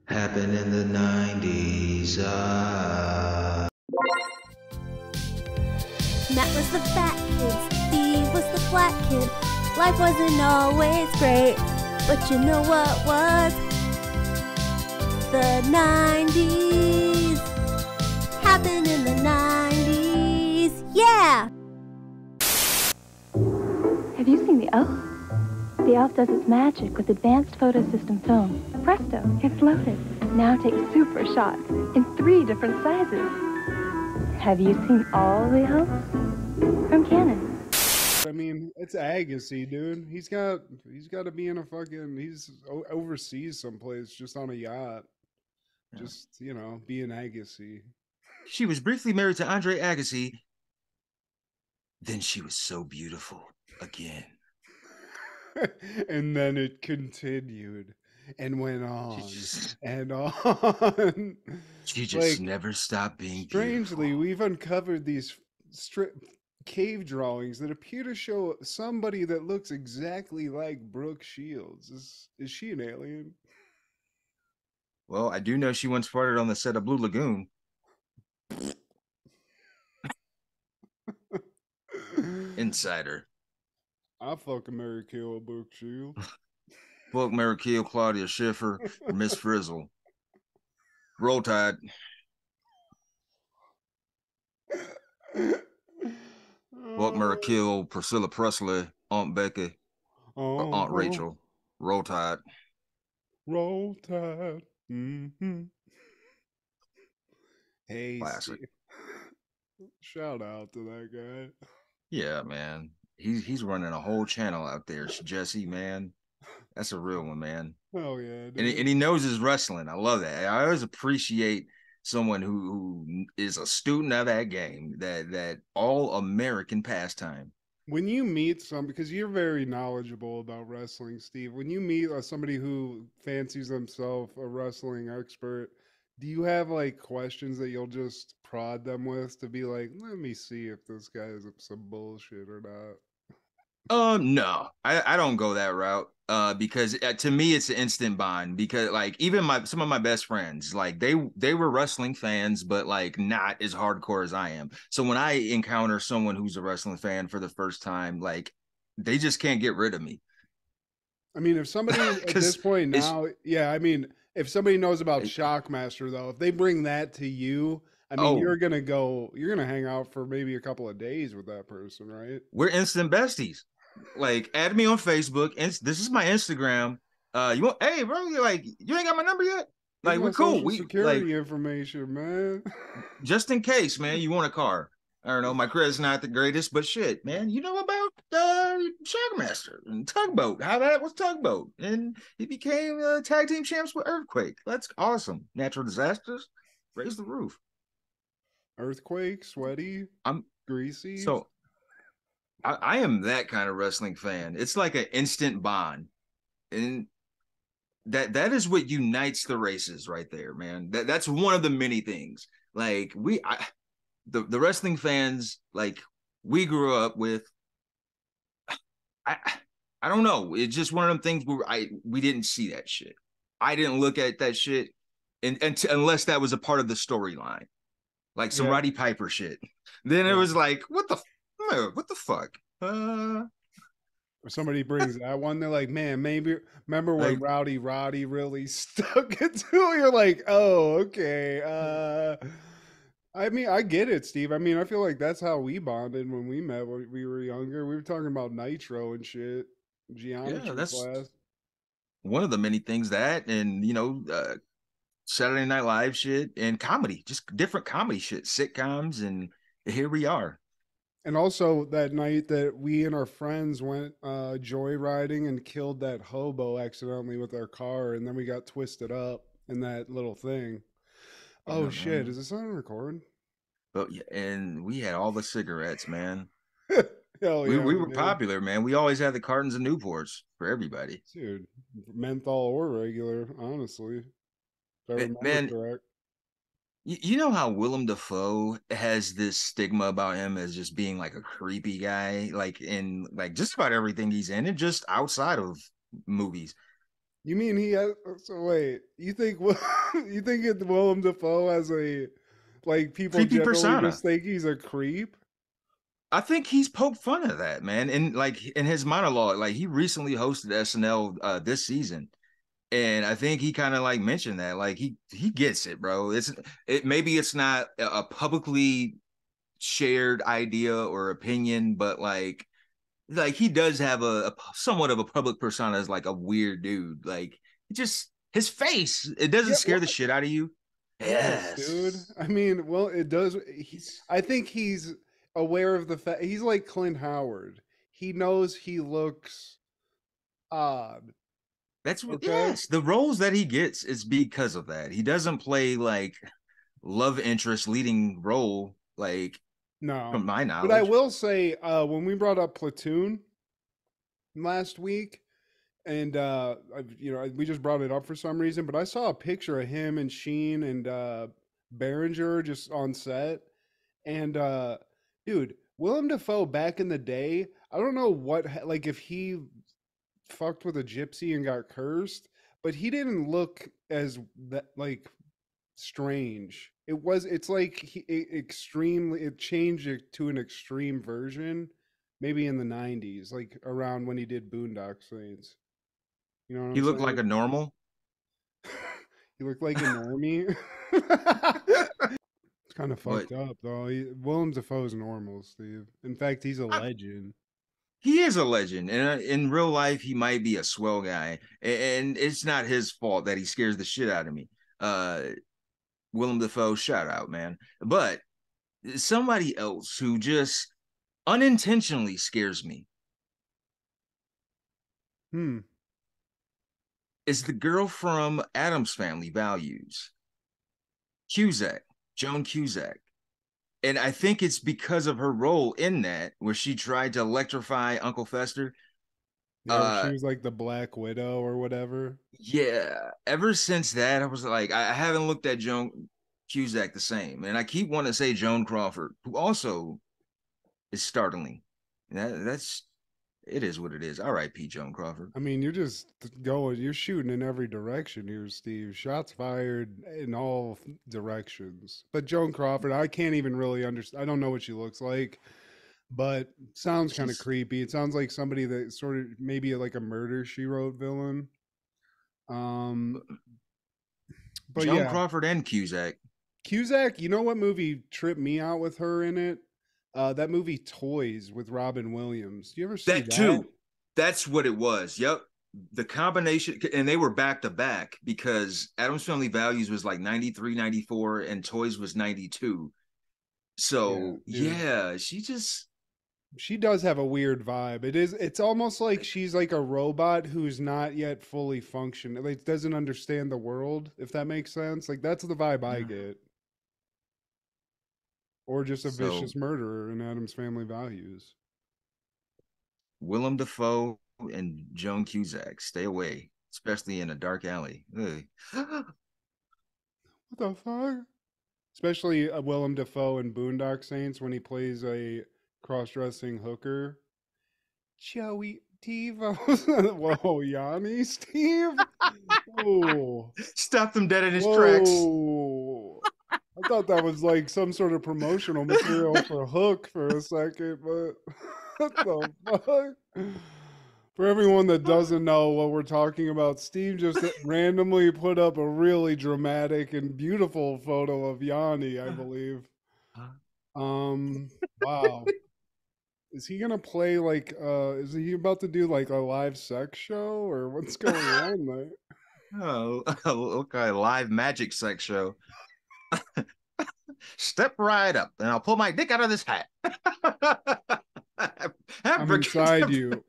Happened in the 90s. Matt was the fat kid, Steve was the black kid. Life wasn't always great, but you know what was? The 90s. Happened in the 90s. Yeah! Have you seen the elf? The elf does its magic with advanced photo system film. Presto, it's loaded. Now take super shots in 3 different sizes. Have you seen all the elves? From Canon. I mean, it's Agassi, dude. He's got to be in a fucking, he's overseas someplace just on a yacht. Yeah. Just, being Agassi. She was briefly married to Andre Agassi. Then she was so beautiful again. And then it continued and went on and on. She just never stopped being strangely, beautiful. we've uncovered these cave drawings that appear to show somebody that looks exactly like Brooke Shields. Is she an alien? Well, I do know she once farted on the set of Blue Lagoon. Insider. I fucking marry kill Brooke Shields. Fuck, marry, kill Claudia Schiffer or Miss Frizzle. Roll Tide. Fuck, marry, kill Priscilla Presley, Aunt Becky, or Aunt Rachel. Roll Tide. Roll Tide. Mm-hmm. Hey, classic. Steve. Shout out to that guy. Yeah, man. He's running a whole channel out there. Jesse, man. That's a real one, man. Oh, yeah. And he knows his wrestling. I love that. I always appreciate someone who is a student of that game, that all-American pastime. When you meet because you're very knowledgeable about wrestling, Steve, when you meet somebody who fancies themselves a wrestling expert, do you have questions that you'll just prod them with to be like, let me see if this guy is some bullshit or not? No, I don't go that route. Because to me it's an instant bond. Because even some of my best friends, they were wrestling fans, but not as hardcore as I am. So when I encounter someone who's a wrestling fan for the first time, they just can't get rid of me. I mean, if somebody at this point now, if somebody knows about Shockmaster though, if they bring that to you, I mean, you're gonna hang out for maybe a couple of days with that person, right? We're instant besties. Add me on Facebook. This is my Instagram. You want? Hey, bro, you ain't got my number yet? We're cool. We security information, man. Just in case, man. You want a car? I don't know. My credit's not the greatest, but shit, man. You know about Shockmaster and Tugboat? How that was Tugboat, and he became tag team champs with Earthquake. That's awesome. Natural disasters, raise the roof. Earthquake, sweaty, I'm greasy. So I am that kind of wrestling fan. It's like an instant bond. And that is what unites the races right there, man. That's one of the many things. The wrestling fans, we grew up with, I don't know. It's just one of them things where we didn't see that shit. I didn't look at that shit unless that was a part of the storyline. Some Roddy Piper shit. Then it was what the fuck? Or somebody brings that one, they're like, man, maybe remember when Rowdy really stuck it to? You're like, oh, okay. I mean, I get it, Steve. I mean, I feel like that's how we bonded when we met when we were younger. We were talking about Nitro and shit, geometry class. One of the many things that, and Saturday Night Live shit and comedy, just different comedy shit, sitcoms, and here we are. And also that night that we and our friends went joyriding and killed that hobo accidentally with our car, and then we got twisted up in that little thing. Oh shit, is this on record? But yeah, and we had all the cigarettes, man. Hell yeah, we were popular, man. We always had the cartons of Newports for everybody. Dude, menthol or regular, honestly. If I remember correct. You know how Willem Dafoe has this stigma about him as just being a creepy guy, in just about everything he's in, and just outside of movies. You mean he has? So wait, you think you think Willem Dafoe has a like people Creepy generally persona. just think he's a creep? I think he's poked fun of that, man. And like in his monologue, like he recently hosted SNL this season. And I think he kind of like mentioned that. Like he gets it, bro. It maybe it's not a publicly shared idea or opinion, but like he does have a somewhat of a public persona as like a weird dude. Like he just his face, it doesn't Yeah, scare the shit out of you. yes, dude. Yes. I mean, well, it does. He's I think he's aware of the fact he's like Clint Howard. He knows he looks odd. that's what Okay. yes. The roles that he gets is because of that. He doesn't play like love interest leading role, like No, from my but I knowledge. will say, when we brought up Platoon last week, and we just brought it up for some reason, but I saw a picture of him and Sheen and Behringer just on set, and dude, Willem Dafoe back in the day, I don't know like if he fucked with a gypsy and got cursed, but he didn't look as that like strange. It's like extremely it changed it to an extreme version maybe in the 90s, like around when he did Boondock Saints. You know what He I'm looked saying? like a normal. He looked like a normie. It's kind of But fucked up though. Willem Dafoe's normal, Steve. In fact, he's a I, legend. he is a legend, and in real life, he might be a swell guy, and it's not his fault that he scares the shit out of me. Uh, Willem Dafoe, shout out, man. But somebody else who just unintentionally scares me Hmm. is the girl from Adam's Family Values, Cusack, Joan Cusack. And I think it's because of her role in that, where she tried to electrify Uncle Fester. Yeah, she Uh, was like the Black Widow or whatever. yeah, ever since that, I was like, I haven't looked at Joan Cusack the same. And I keep wanting to say Joan Crawford, who also is startling. That's it is what it is. R.I.P. Joan Crawford. I mean, you're shooting in every direction here, Steve. Shots fired in all directions. But Joan Crawford, I can't even really understand. I don't know what she looks like, but sounds kind of She's creepy. It sounds like somebody that sort of maybe like a Murder She Wrote villain. Um, but Joan yeah, Crawford and Cusack. Cusack. You know what movie tripped me out with her in it? That movie Toys with Robin Williams. Do you ever see That that? too. That's what it was. Yep. The combination, and they were back to back because Adam's Family Values was like 93, 94, and Toys was 92. Yeah, So dude. yeah, she just She does have a weird vibe. It's almost like she's like a robot who's not yet fully functioning. Like doesn't understand the world, if that makes sense. Like that's the vibe I get. Or just a so vicious murderer in Adam's Family Values. Willem Dafoe and Joan Cusack, stay away, especially in a dark alley. Ugh. What the fuck? Especially Willem Dafoe in Boondock Saints when he plays a cross-dressing hooker. Joey Devo. Whoa, Yanni, Steve. Whoa. Stopped him dead in his tracks. Whoa. I thought that was like some sort of promotional material for Hook for a second, but what the fuck? For everyone that doesn't know what we're talking about, Steve just randomly put up a really dramatic and beautiful photo of Yanni, I believe. Wow. Is he gonna play like is he about to do like a live sex show or what's going on there? Oh, okay, live magic sex show. Step right up, and I'll pull my dick out of this hat. I'm inside you.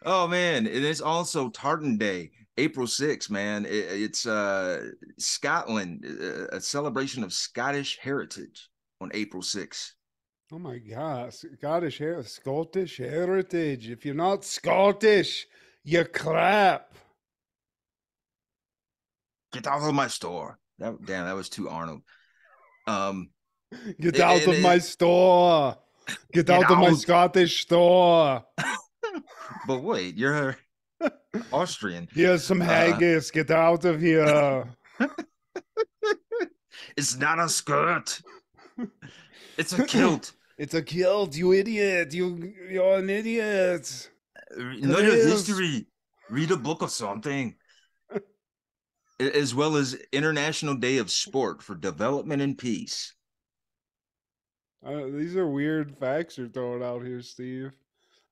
Oh man, it is also Tartan Day, April 6th, man. It's Scotland, a celebration of Scottish heritage on April 6th. Oh my God, Scottish heritage. If you're not Scottish, you're crap. Get out of my store. That was too Arnold. Um, Get out of my it store. Get get out of my out. Scottish store. But wait, you're Austrian. Here's some haggis. Get out of here. It's not a skirt. It's a kilt. It's a kilt, you idiot. You're an idiot. Know your history. Read a book or something. As well as International Day of Sport for Development and Peace. These are weird facts you're throwing out here, Steve.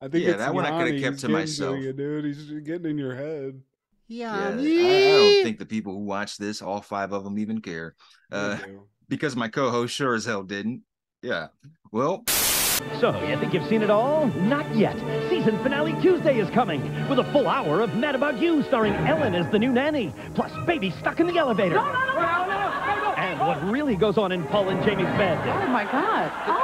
I think Yeah, it's that one I could have Yanni. kept He's to getting myself. you, dude. He's just getting in your head. Yeah, I don't think the people who watch this, all 5 of them, even care. Because my co-host sure as hell didn't. Yeah. Well. So, you think you've seen it all? Not yet. Season finale Tuesday is coming with a full hour of Mad About You starring Ellen as the new nanny, plus baby stuck in the elevator. And what really goes on in Paul and Jamie's bed. Oh, my God. Oh.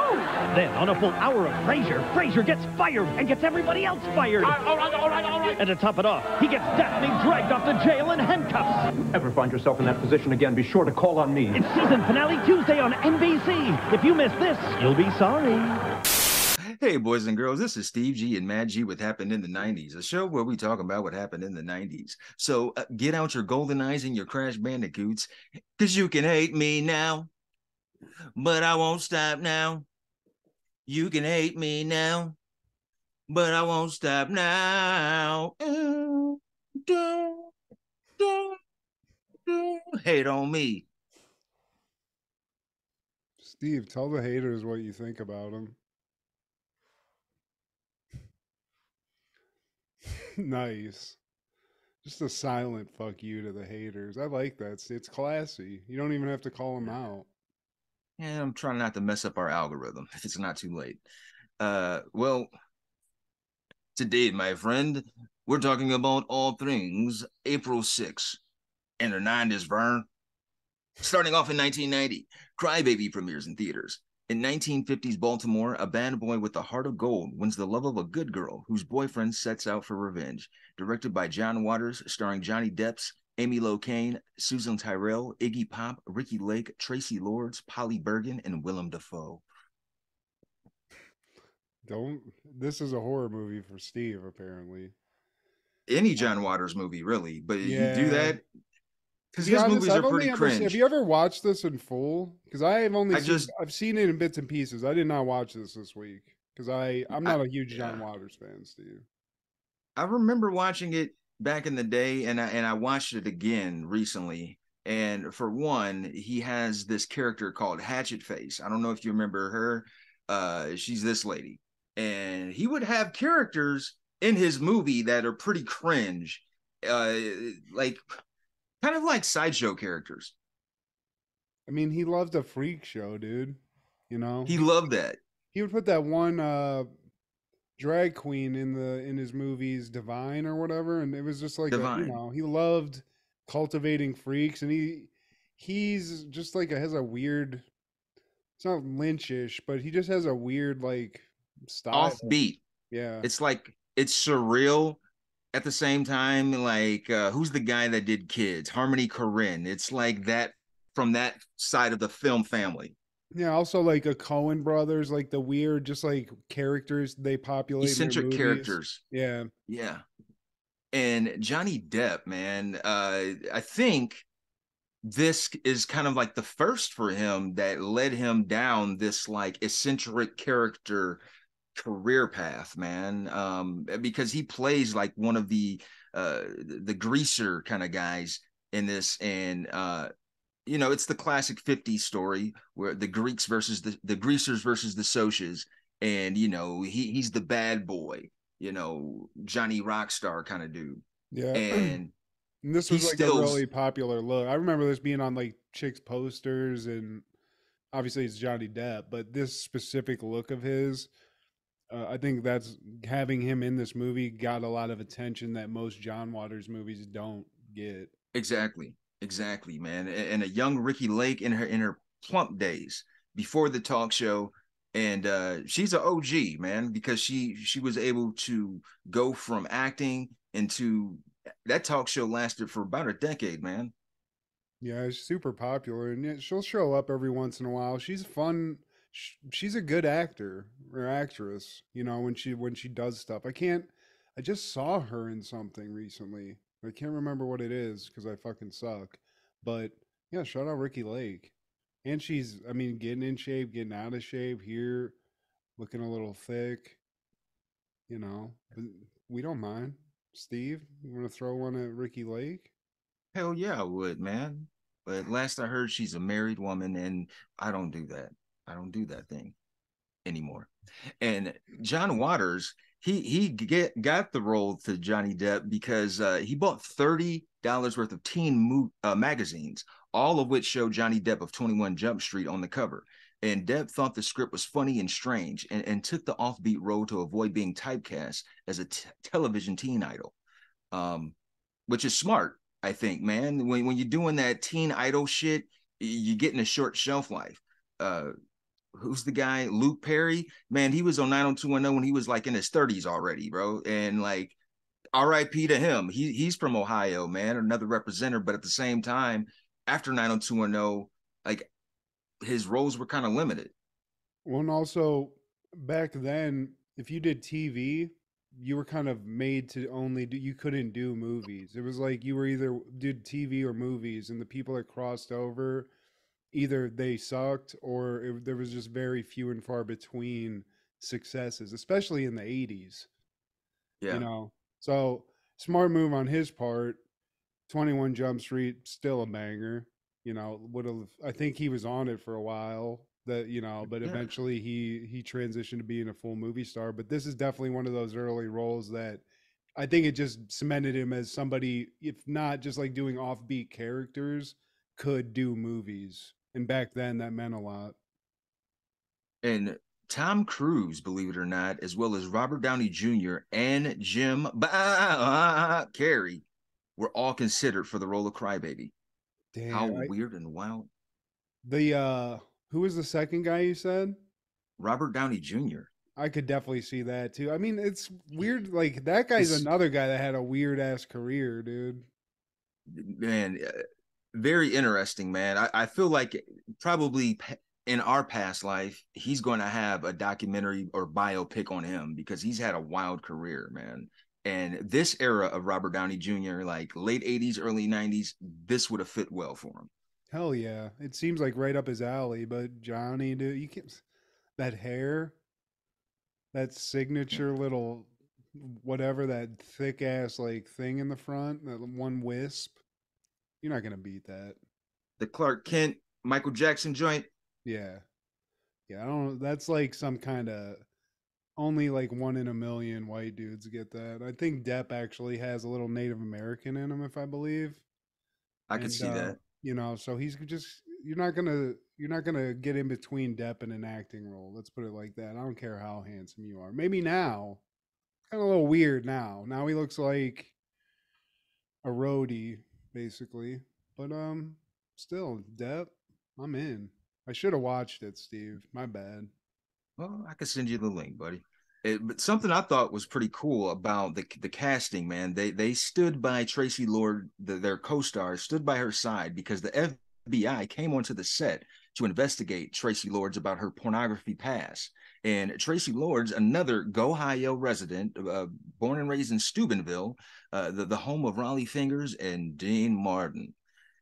Then, on a full hour of Frasier gets fired and gets everybody else fired. All right. And to top it off, he gets Daphne dragged off to jail in handcuffs. Ever find yourself in that position again, be sure to call on me. It's season finale Tuesday on NBC. If you miss this, you'll be sorry. Hey, boys and girls, this is Steve G and Mad G with Happened in the 90s, a show where we talk about what happened in the 90s. So get out your golden eyes and your Crash Bandicoots, because you can hate me now, but I won't stop now. You can hate me now, but I won't stop now. Hate on me. Steve, tell the haters what you think about them. Nice. Just a silent fuck you to the haters. I like that. It's classy. You don't even have to call them out. Yeah, I'm trying not to mess up our algorithm if it's not too late. Well, today, my friend, we're talking about all things April 6th and the 90s, Vern. Starting off in 1990, Crybaby premieres in theaters. In 1950s Baltimore, a bad boy with a heart of gold wins the love of a good girl whose boyfriend sets out for revenge. Directed by John Waters, starring Johnny Depp, Amy Locane, Susan Tyrrell, Iggy Pop, Ricky Lake, Tracy Lords, Polly Bergen, and Willem Dafoe. This is a horror movie for Steve, apparently. Any John Waters movie, really. But Yeah. you do that? Because his movies are pretty cringe. Have you ever watched this in full? Because I've seen it in bits and pieces. I did not watch this week because I'm not a huge John Waters fan, Steve. I remember watching it back in the day, and I watched it again recently. And for one, he has this character called Hatchet Face. I don't know if you remember her. She's this lady, and he would have characters in his movie that are pretty cringe, like. Kind of like sideshow characters. I mean, he loved a freak show, dude. You know? He loved that. He would put that one drag queen in his movies, Divine or whatever, and it was just like he loved cultivating freaks, and he's just like has a weird, it's not Lynchish, but he just has a weird like style. Offbeat. Yeah. It's like it's surreal. At the same time, like who's the guy that did Kids? Harmony Korine. It's like that from that side of the film family. Yeah, also like a Coen brothers, like the weird, just like characters they populate. Eccentric characters. Yeah. Yeah. And Johnny Depp, man, I think this is kind of like the first for him that led him down this like eccentric character career path, man, because he plays like one of the greaser kind of guys in this, and it's the classic 50s story where the Greeks versus the greasers versus the Socias, and he's the bad boy, Johnny Rockstar kind of dude. Yeah. And this was like a really popular look. I remember this being on like chicks posters, and obviously it's Johnny Depp, but this specific look of his, I think that's having him in this movie got a lot of attention that most John Waters movies don't get. Exactly, man. And a young Ricky Lake in her plump days before the talk show, and she's an OG, man, because she was able to go from acting into that talk show lasted for about a decade, man. Yeah, it's super popular, and she'll show up every once in a while. She's fun. She's a good actor or actress, when she does stuff. I can't I just saw her in something recently. I can't remember what it is because I fucking suck. But yeah, shout out Ricky Lake. And she's, I mean, getting in shape, getting out of shape here, looking a little thick, you know. But we don't mind. Steve, you want to throw one at Ricky Lake? Hell yeah, I would, man. But last I heard, she's a married woman, and I don't do that. I don't do that thing anymore. And John Waters, got the role to Johnny Depp because he bought $30 worth of teen magazines, all of which show Johnny Depp of 21 Jump Street on the cover. And Depp thought the script was funny and strange, and took the offbeat role to avoid being typecast as a television teen idol, which is smart, I think, man. When you're doing that teen idol shit, you're getting a short shelf life. Who's the guy? Luke Perry, man, he was on 90210 when he was like in his 30s already, bro. And like, RIP to him. He's from Ohio, man, another representative. But at the same time, after 90210, like his roles were kind of limited. Well, and also back then, if you did TV, you were kind of made to only do, you couldn't do movies. It was like you were either did TV or movies, and the people that crossed over, either they sucked or there was just very few and far between successes, especially in the 80s, you Yeah. know. So, smart move on his part. 21 Jump Street, still a banger. You know, would have, I think he was on it for a while, that, you know, but Yeah. eventually he transitioned to being a full movie star. But this is definitely one of those early roles that I think it just cemented him as somebody, if not just like doing offbeat characters, could do movies. And back then that meant a lot. And Tom Cruise, believe it or not, as well as Robert Downey Jr. and Jim Carrey, were all considered for the role of Crybaby. How Damn. weird and wild. Who was the second guy you said? Robert Downey Jr. I could definitely see that too. I mean, it's weird. Like that guy's another guy that had a weird ass career, dude. Man, very interesting, man. I feel like probably in our past life, he's going to have a documentary or biopic on him because he's had a wild career, man. And this era of Robert Downey Jr., like late 80s, early 90s, this would have fit well for him. Hell yeah. It seems like right up his alley, but Johnny, dude, you can't, that hair, that signature little whatever, that thick ass like thing in the front, that one wisp. You're not gonna beat that. The Clark Kent, Michael Jackson joint. Yeah. Yeah, I don't, that's like some kind of, only like 1 in a million white dudes get that. I think Depp actually has a little Native American in him, if I believe. I can see that. You know, so he's just, you're not gonna get in between Depp and an acting role. Let's put it like that. I don't care how handsome you are. Maybe now, kind of a little weird now. Now he looks like a roadie, basically. But still, Depp, I'm in. I should have watched it, Steve. My bad. Well, I can send you the link, buddy. But something I thought was pretty cool about the casting, man. They stood by Tracy Lord, their co-star, stood by her side because the FBI came onto the set to investigate Tracy Lords about her pornography past. And Tracy Lords, another Ohio resident, born and raised in Steubenville, the home of Raleigh Fingers and Dean Martin.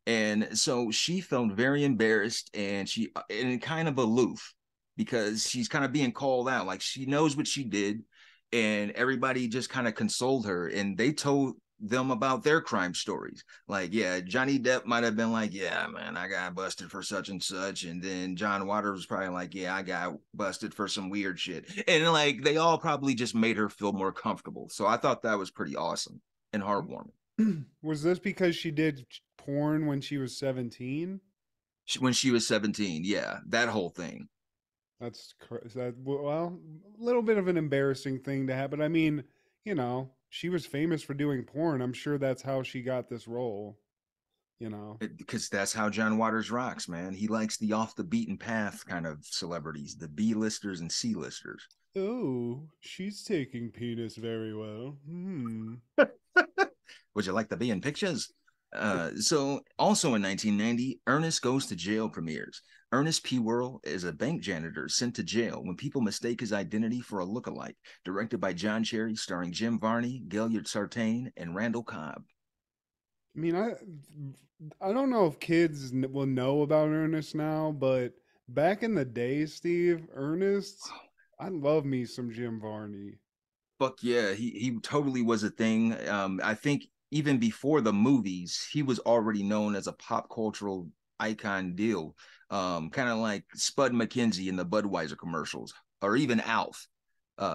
And so she felt very embarrassed and kind of aloof because she's kind of being called out. Like she knows what she did, and everybody just kind of consoled her. And they told them about their crime stories. Like, yeah, Johnny Depp might have been like, yeah, man, I got busted for such and such. And then John Waters was probably like, yeah, I got busted for some weird shit. And like, they all probably just made her feel more comfortable. So I thought that was pretty awesome and heartwarming. Was this because she did porn when she was 17? When she was 17, yeah, that whole thing. That's well, a little bit of an embarrassing thing to have, but I mean, you know, she was famous for doing porn. I'm sure that's how she got this role, you know. Because that's how John Waters rocks, man. He likes the off the beaten path kind of celebrities, the B-listers and C-listers. Oh, she's taking penis very well. Would you like to be in pictures? So also in 1990, Ernest Goes to Jail premieres. Ernest P. Worrell is a bank janitor sent to jail when people mistake his identity for a look-alike. Directed by John Cherry, starring Jim Varney, Gaillard Sartain, and Randall Cobb. I mean, I don't know if kids will know about Ernest now, but back in the day, Steve, Ernest, I love me some Jim Varney. Fuck yeah, he totally was a thing. I think even before the movies, he was already known as a pop cultural icon deal. Kind of like Spud McKenzie in the Budweiser commercials, or even Alf,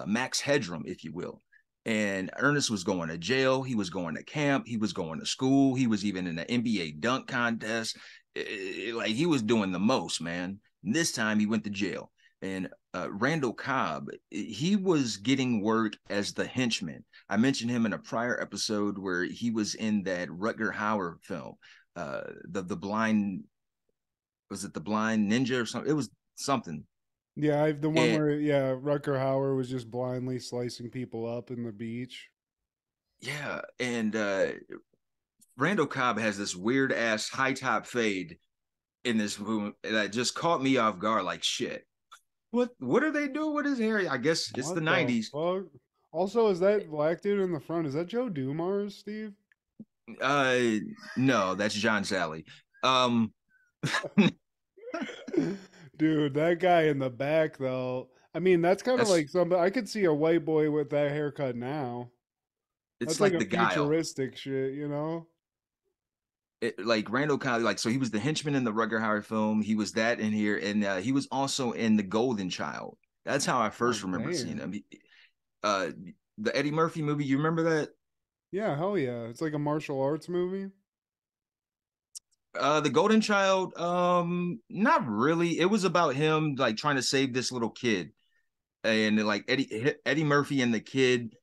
Max Headroom, if you will. And Ernest was going to jail. He was going to camp. He was going to school. He was even in the NBA dunk contest. Like he was doing the most, man. And this time he went to jail. And Randall Cobb, he was getting work as the henchman. I mentioned him in a prior episode where he was in that Rutger Hauer film, the blind, was it the blind ninja or something? It was something. Yeah, the one where Rutger Hauer was just blindly slicing people up in the beach. Yeah, and Randall Cobb has this weird ass high top fade in this movie that just caught me off guard. Like shit, what are they doing with his hair? I guess it's the 90s. Fuck? Also, is that black dude in the front? Is that Joe Dumars, Steve? No, that's John Sally. Dude, that guy in the back though. I mean, that's kind of like something I could see a white boy with that haircut now. It's that's like a the futuristic shit, you know? Like Randall Cobb, like so he was the henchman in the Rutger Hauer film. He was that in here, and he was also in The Golden Child. That's how I first remember seeing him. The Eddie Murphy movie, you remember that? Yeah, hell yeah. It's like a martial arts movie. The Golden Child, not really. It was about him like trying to save this little kid, and like Eddie Murphy and the kid,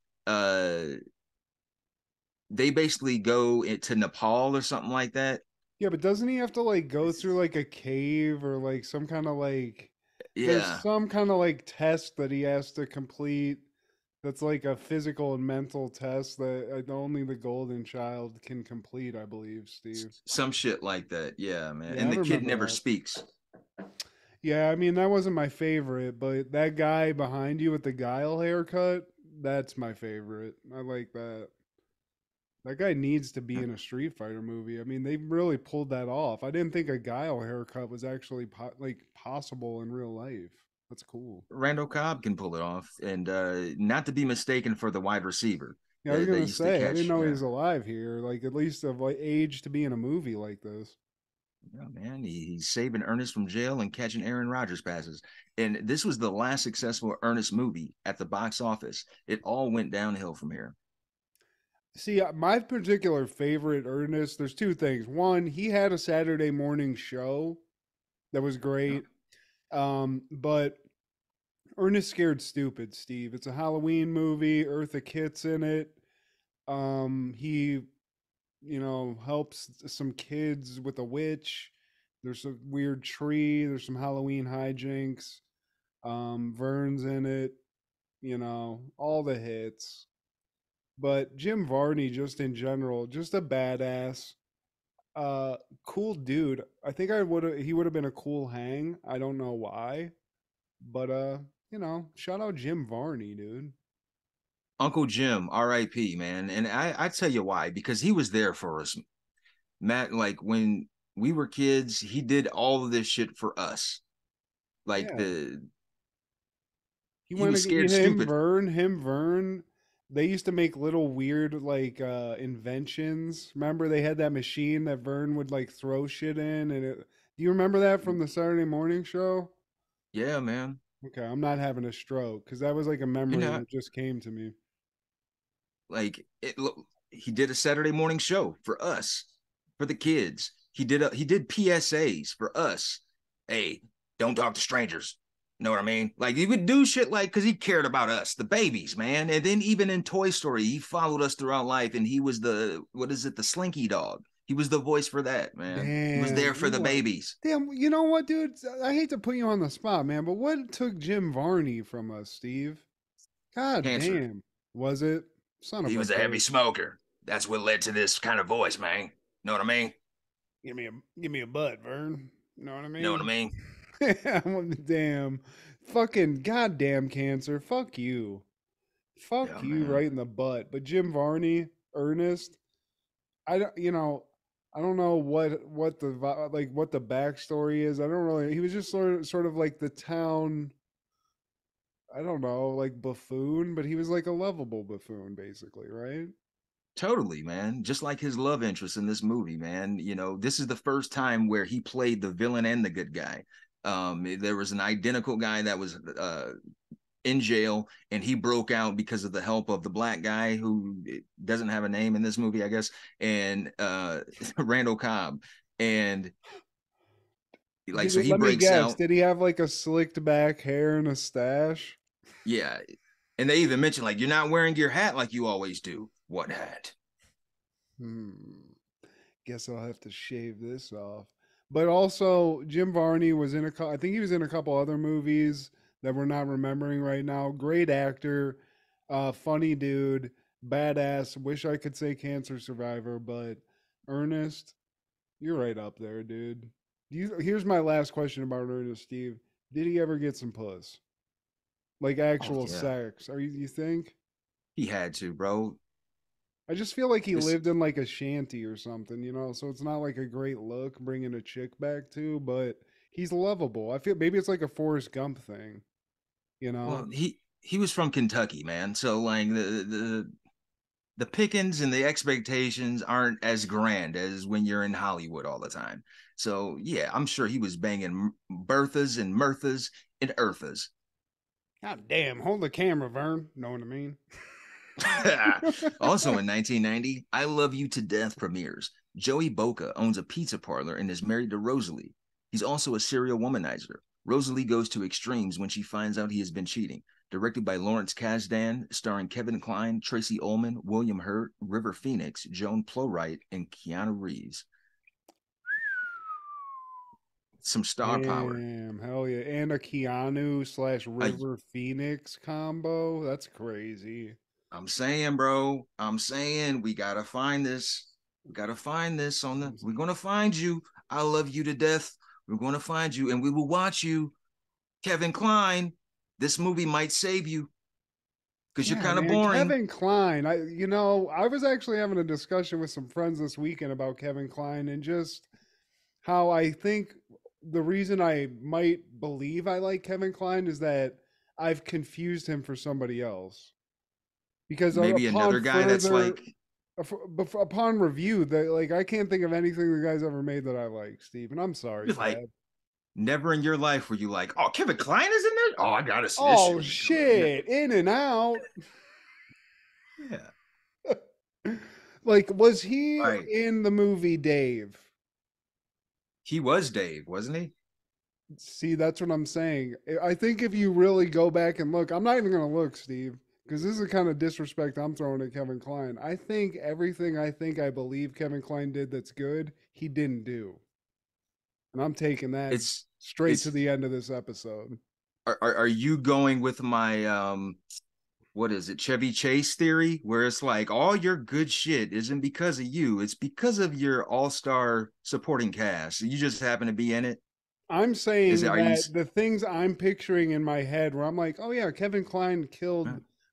they basically go to Nepal or something like that. Yeah, but doesn't he have to like go through like a cave or like some kind of like there's some kind of like test that he has to complete that's like a physical and mental test that only the Golden Child can complete, I believe, Steve. Some shit like that. Yeah, man. Yeah, and the kid never speaks. Yeah, I mean, that wasn't my favorite, but that guy behind you with the Guile haircut, that's my favorite. I like that. That guy needs to be in a Street Fighter movie. I mean, they really pulled that off. I didn't think a Guile haircut was actually possible in real life. That's cool. Randall Cobb can pull it off, and not to be mistaken for the wide receiver. Yeah, I was gonna say, I didn't know he was alive here. Like at least of like age to be in a movie like this. Yeah, man, he's saving Ernest from jail and catching Aaron Rodgers passes. And this was the last successful Ernest movie at the box office. It all went downhill from here. See, my particular favorite Ernest, there's two things. One, he had a Saturday morning show that was great. But Ernest Scared Stupid, Steve. It's a Halloween movie. Eartha Kitt's in it. He, helps some kids with a witch. There's a weird tree. There's some Halloween hijinks. Vern's in it. All the hits. But Jim Varney, just in general, just a badass. Cool dude. I think he would have been a cool hang. I don't know why. But shout out Jim Varney, dude. Uncle Jim, R.I.P., man. And I tell you why, because he was there for us. Matt, like when we were kids, he did all of this shit for us. Like he was scared stupid. Vern. They used to make little weird like inventions. Remember they had that machine that Vern would like throw shit in, and do you remember that from the Saturday morning show? Yeah, man. Okay, I'm not having a stroke because that was like a memory that just came to me. Like he did a Saturday morning show for us, for the kids. He did PSAs for us. Hey, don't talk to strangers. Know what I mean? Like he would do shit like because he cared about us, the babies, man. And then even in Toy Story, he followed us throughout life, and he was the Slinky dog. He was the voice for that, man. Damn, he was there for the babies. Damn, you know what, dude? I hate to put you on the spot, man, but what took Jim Varney from us, Steve? God Cancer. Damn. Was it? He was a heavy smoker. That's what led to this kind of voice, man. Know what I mean? Give me a butt, Vern. Know what I mean? Know what I mean? Damn. Fucking goddamn cancer. Fuck you. Yeah, Fuck you man. right in the butt. But Jim Varney, Ernest, I don't, I don't know what the like what the backstory is. I don't really. He was just sort of like the town. I don't know, like buffoon, but he was like a lovable buffoon, basically, right? Totally, man. Just like his love interest in this movie, man. This is the first time where he played the villain and the good guy. There was an identical guy that was in jail, and he broke out because of the help of the black guy who doesn't have a name in this movie, I guess, and Randall Cobb. And like, so he Let me breaks guess. out. Did he have like a slicked back hair and a stash? Yeah. And they even mentioned, like, you're not wearing your hat like you always do. What hat? Hmm. Guess I'll have to shave this off. But also, Jim Varney was in I think he was in a couple other movies that we're not remembering right now. Great actor, funny dude, badass. Wish I could say cancer survivor, but Ernest, you're right up there, dude. Here's my last question about Ernest, Steve. Did he ever get some puss? Like Oh, actual yeah. sex? You think? He had to, bro. I just feel like he This lived in like a shanty or something, so it's not like a great look bringing a chick back too, but he's lovable. I feel maybe it's like a Forrest Gump thing, you know? Well, he was from Kentucky, man. So like the pickings and the expectations aren't as grand as when you're in Hollywood all the time. So yeah, I'm sure he was banging Berthas and Mirthas and Earthas. God damn, hold the camera, Vern. Know what I mean? Also in 1990, I Love You to Death premieres. Joey Boca owns a pizza parlor and is married to Rosalie. He's also a serial womanizer. Rosalie goes to extremes when she finds out he has been cheating. Directed by Lawrence Kasdan, starring Kevin Kline, Tracy Ullman, William Hurt, River Phoenix, Joan Plowright, and Keanu Reeves. Some star power. Damn, hell yeah. And a Keanu slash I, River Phoenix combo. That's crazy. I'm saying, bro, I'm saying we gotta find this. We gotta find this we're gonna find you. I love you to death. We're gonna find you and we will watch you. Kevin Kline, this movie might save you because you're Yeah, kind of man, boring. Kevin Kline. I was actually having a discussion with some friends this weekend about Kevin Kline and just how I think the reason I might believe I like Kevin Kline is that I've confused him for somebody else. Because Maybe another guy that's like, upon review, that like I can't think of anything the guy's ever made that I like, Steve. And I'm sorry, you're like, Dad. never in your life were you like, oh, Kevin Kline is in there? Oh, I gotta see this Oh shit. shit! In and out. Yeah. Like, was he All right. in the movie Dave? He was Dave, wasn't he? See, that's what I'm saying. I think if you really go back and look, I'm not even going to look, Steve, because this is the kind of disrespect I'm throwing at Kevin Kline. I think everything I believe Kevin Kline did that's good, he didn't do. And I'm taking that It's straight to it's the end of this episode. are you going with my what is it, Chevy Chase theory, where it's like all your good shit isn't because of you, it's because of your all-star supporting cast. You just happen to be in it. I'm Is it saying are you that the things I'm picturing in my head where I'm like, oh yeah, Kevin Kline killed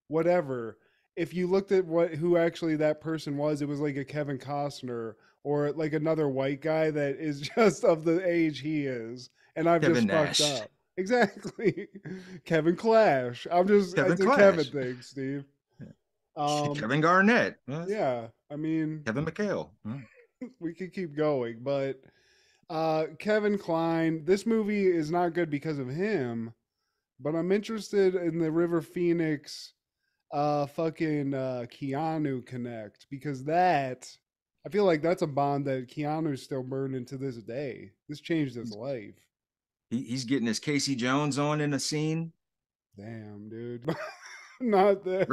whatever. If you looked at who actually that person was, it was like a Kevin Costner or like another white guy that is just of the age he is. And I've Kevin just fucked Nash? up. Exactly. Kevin Clash. Kevin It's a Kevin Clash. thing, Steve. Um, Kevin Garnett. yeah. I mean, Kevin McHale. we could keep going, but Kevin Kline, this movie is not good because of him, but I'm interested in the River Phoenix fucking Keanu connect because I feel like that's a bond that Keanu's still burning to this day. This changed his life. He's getting his Casey Jones on in the scene. Damn, dude. Not there.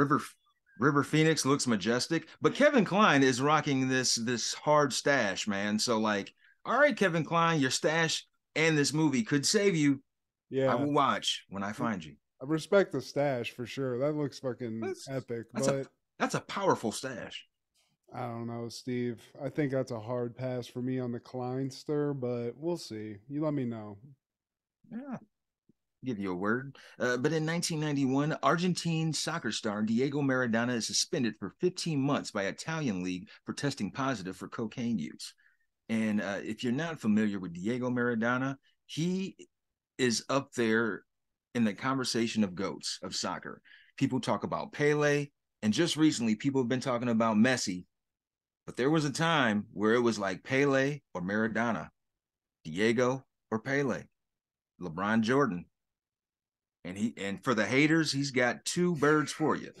River Phoenix looks majestic, but Kevin Kline is rocking this hard stash, man. So like, all right, Kevin Kline, your stash and this movie could save you. I Yeah. will watch when I find you. I respect the stash for sure. That looks fucking That's epic, that's but a powerful stash. I don't know, Steve. I think that's a hard pass for me on the Kleinster, but we'll see. You let me know. Yeah. Give you a word. But in 1991, Argentine soccer star Diego Maradona is suspended for 15 months by Italian league for testing positive for cocaine use. And if you're not familiar with Diego Maradona, he is up there in the conversation of GOATs of soccer. People talk about Pele, and just recently, people have been talking about Messi. But there was a time where it was like Pele or Maradona, Diego or Pele, LeBron Jordan. And for the haters, he's got two birds for you.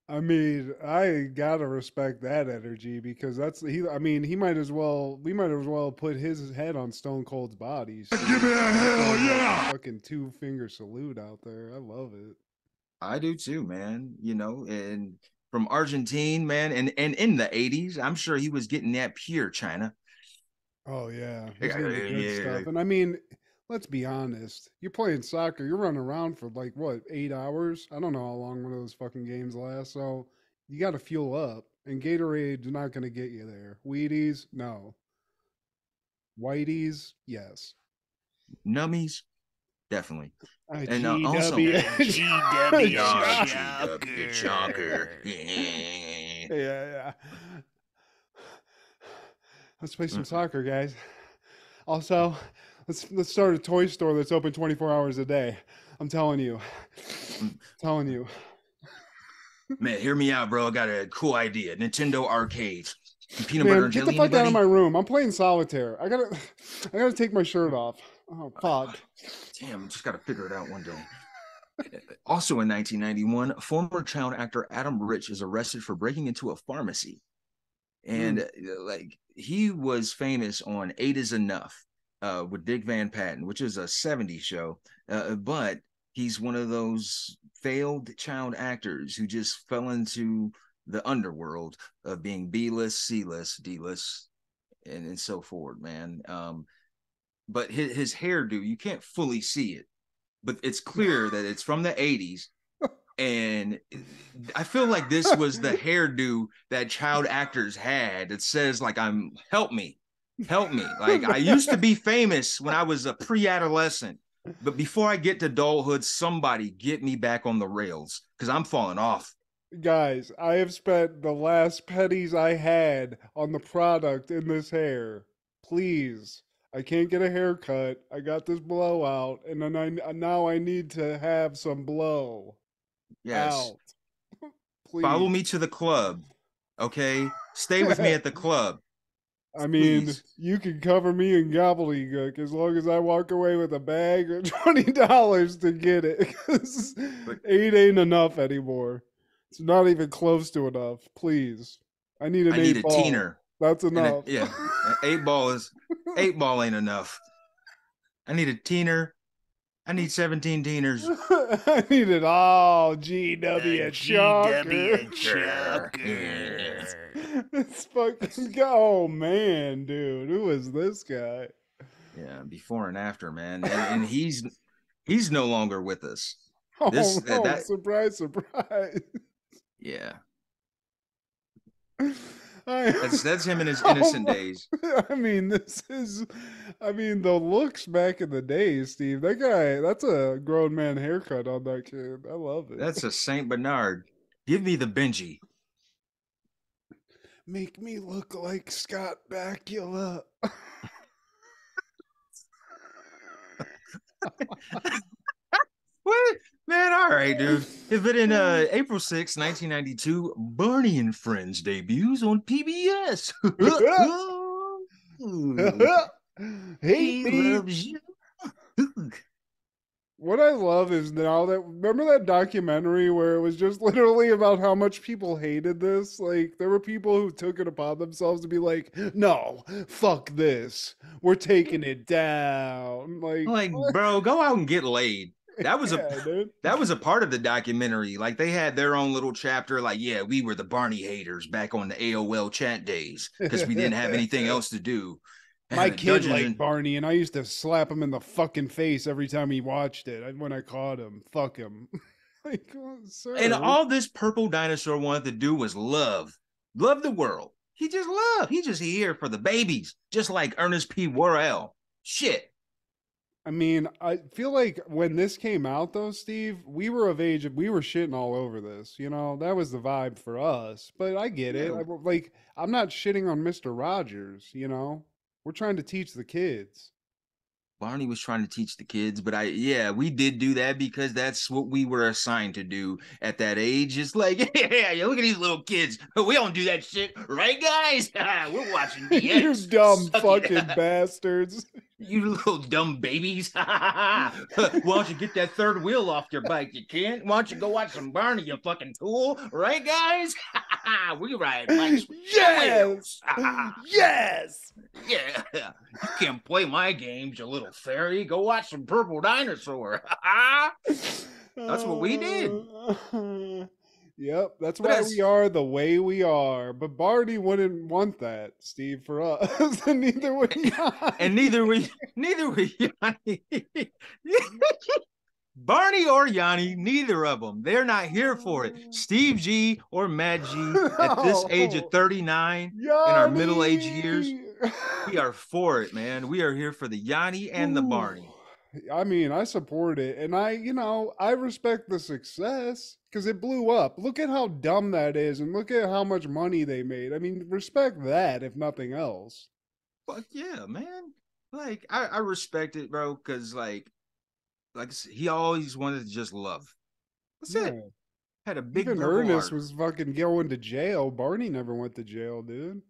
I mean, I gotta respect that energy because that's he. I mean, he might as well. We might as well put his head on Stone Cold's body. So Give me a hell yeah! Fucking 2-finger salute out there. I love it. I do too, man. You know, and from Argentine, man, and in the 80s, I'm sure he was getting that pure China. Oh yeah, he's getting the good stuff. And I mean, let's be honest. You're playing soccer. You're running around for like what, 8 hours? I don't know how long one of those fucking games lasts. So you got to fuel up. And Gatorade's not going to get you there. Wheaties, no. Whiteys, yes. Nummies, definitely. And also, GW Shocker. Yeah. Let's play some soccer, guys. Also, let's start a toy store that's open 24 hours a day. I'm telling you. Man, hear me out, bro. I got a cool idea. Nintendo arcades. Peanut butter and get jelly. the fuck out of my room. I'm playing solitaire. I gotta take my shirt off. Oh fuck. Damn, just gotta figure it out one day. Also in 1991, former child actor Adam Rich is arrested for breaking into a pharmacy. And like he was famous on 8 is Enough with Dick Van Patten, which is a 70s show. But he's one of those failed child actors who just fell into the underworld of being B-list, C-list, D-list, and so forth, man. But his hairdo, you can't fully see it, but it's clear that it's from the 80s. And I feel like this was the hairdo that child actors had. It says like, help me. Like I used to be famous when I was a pre-adolescent, but before I get to adulthood, somebody get me back on the rails because I'm falling off. Guys, I have spent the last pennies I had on the product in this hair. Please. I can't get a haircut. I got this blowout, and then now I need to have some blow. Yes. Out. Please. Follow me to the club. Okay? Stay with me at the club. I mean, Please. You can cover me in gobbledygook as long as I walk away with a bag or $20 to get it. Because 8 ain't enough anymore. It's not even close to enough. Please. I need an 8 ball. Teener. That's enough. Yeah. 8 ball ain't enough. I need a teener. I need 17 teeners. I need it all. GW Chucker. It's fucking, oh man, dude. Who is this guy? Yeah, before and after, man. And he's no longer with us. Surprise. Yeah. That's him in his innocent days. I mean, the looks back in the day, Steve. That guy, that's a grown man haircut on that kid. I love it. That's a Saint Bernard. Give me the Benji. Make me look like Scott Bakula. What? Man, all right, dude. But in April 6, 1992, Barney and Friends debuts on PBS. He loves you. What I love is now that, remember that documentary where it was just literally about how much people hated this? Like, there were people who took it upon themselves to be like, no, fuck this. We're taking it down. Like bro, go out and get laid. That was that was a part of the documentary. Like they had their own little chapter. Like, yeah, we were the Barney haters back on the AOL chat days because we didn't have anything else to do. My kid liked Barney, and I used to slap him in the fucking face every time he watched it. When I caught him, fuck him. Like, oh, sir. And all this purple dinosaur wanted to do was love the world. He just loved. He just here for the babies, just like Ernest P. Worrell. Shit. I mean, I feel like when this came out, though, Steve, we were of age. We were shitting all over this. You know, that was the vibe for us. But I get it. Yeah, Like, I'm not shitting on Mister Rogers. You know, we're trying to teach the kids. Barney was trying to teach the kids, but yeah, we did do that because that's what we were assigned to do at that age. It's like, yeah, look at these little kids. We don't do that shit, right, guys? We're watching You DX. dumb Suck fucking it. bastards. You little dumb babies. Why don't you get that third wheel off your bike? You can't? Why don't you go watch some Barney, you fucking tool? Right, guys? We ride bikes with Yes. Yes. yeah. You can't play my games, you little fairy. Go watch some Purple Dinosaur. That's what we did. Yep, that's But why we are the way we are. But Barney wouldn't want that, Steve, for us, and neither would I. And neither we Yanni. Barney or Yanni, neither of them. They're not here for it. Steve G or Mad G at this age of 39 in our middle age years, we are for it, man. We are here for the Yanni and the Barney. I mean, I support it, and I respect the success because it blew up. Look at how dumb that is, and look at how much money they made. I mean, respect that if nothing else. Fuck yeah, man. Like I respect it, bro, because like he always wanted to just love. That's it. Had a big Even purple Ernest heart. was fucking going to jail. Barney never went to jail, dude.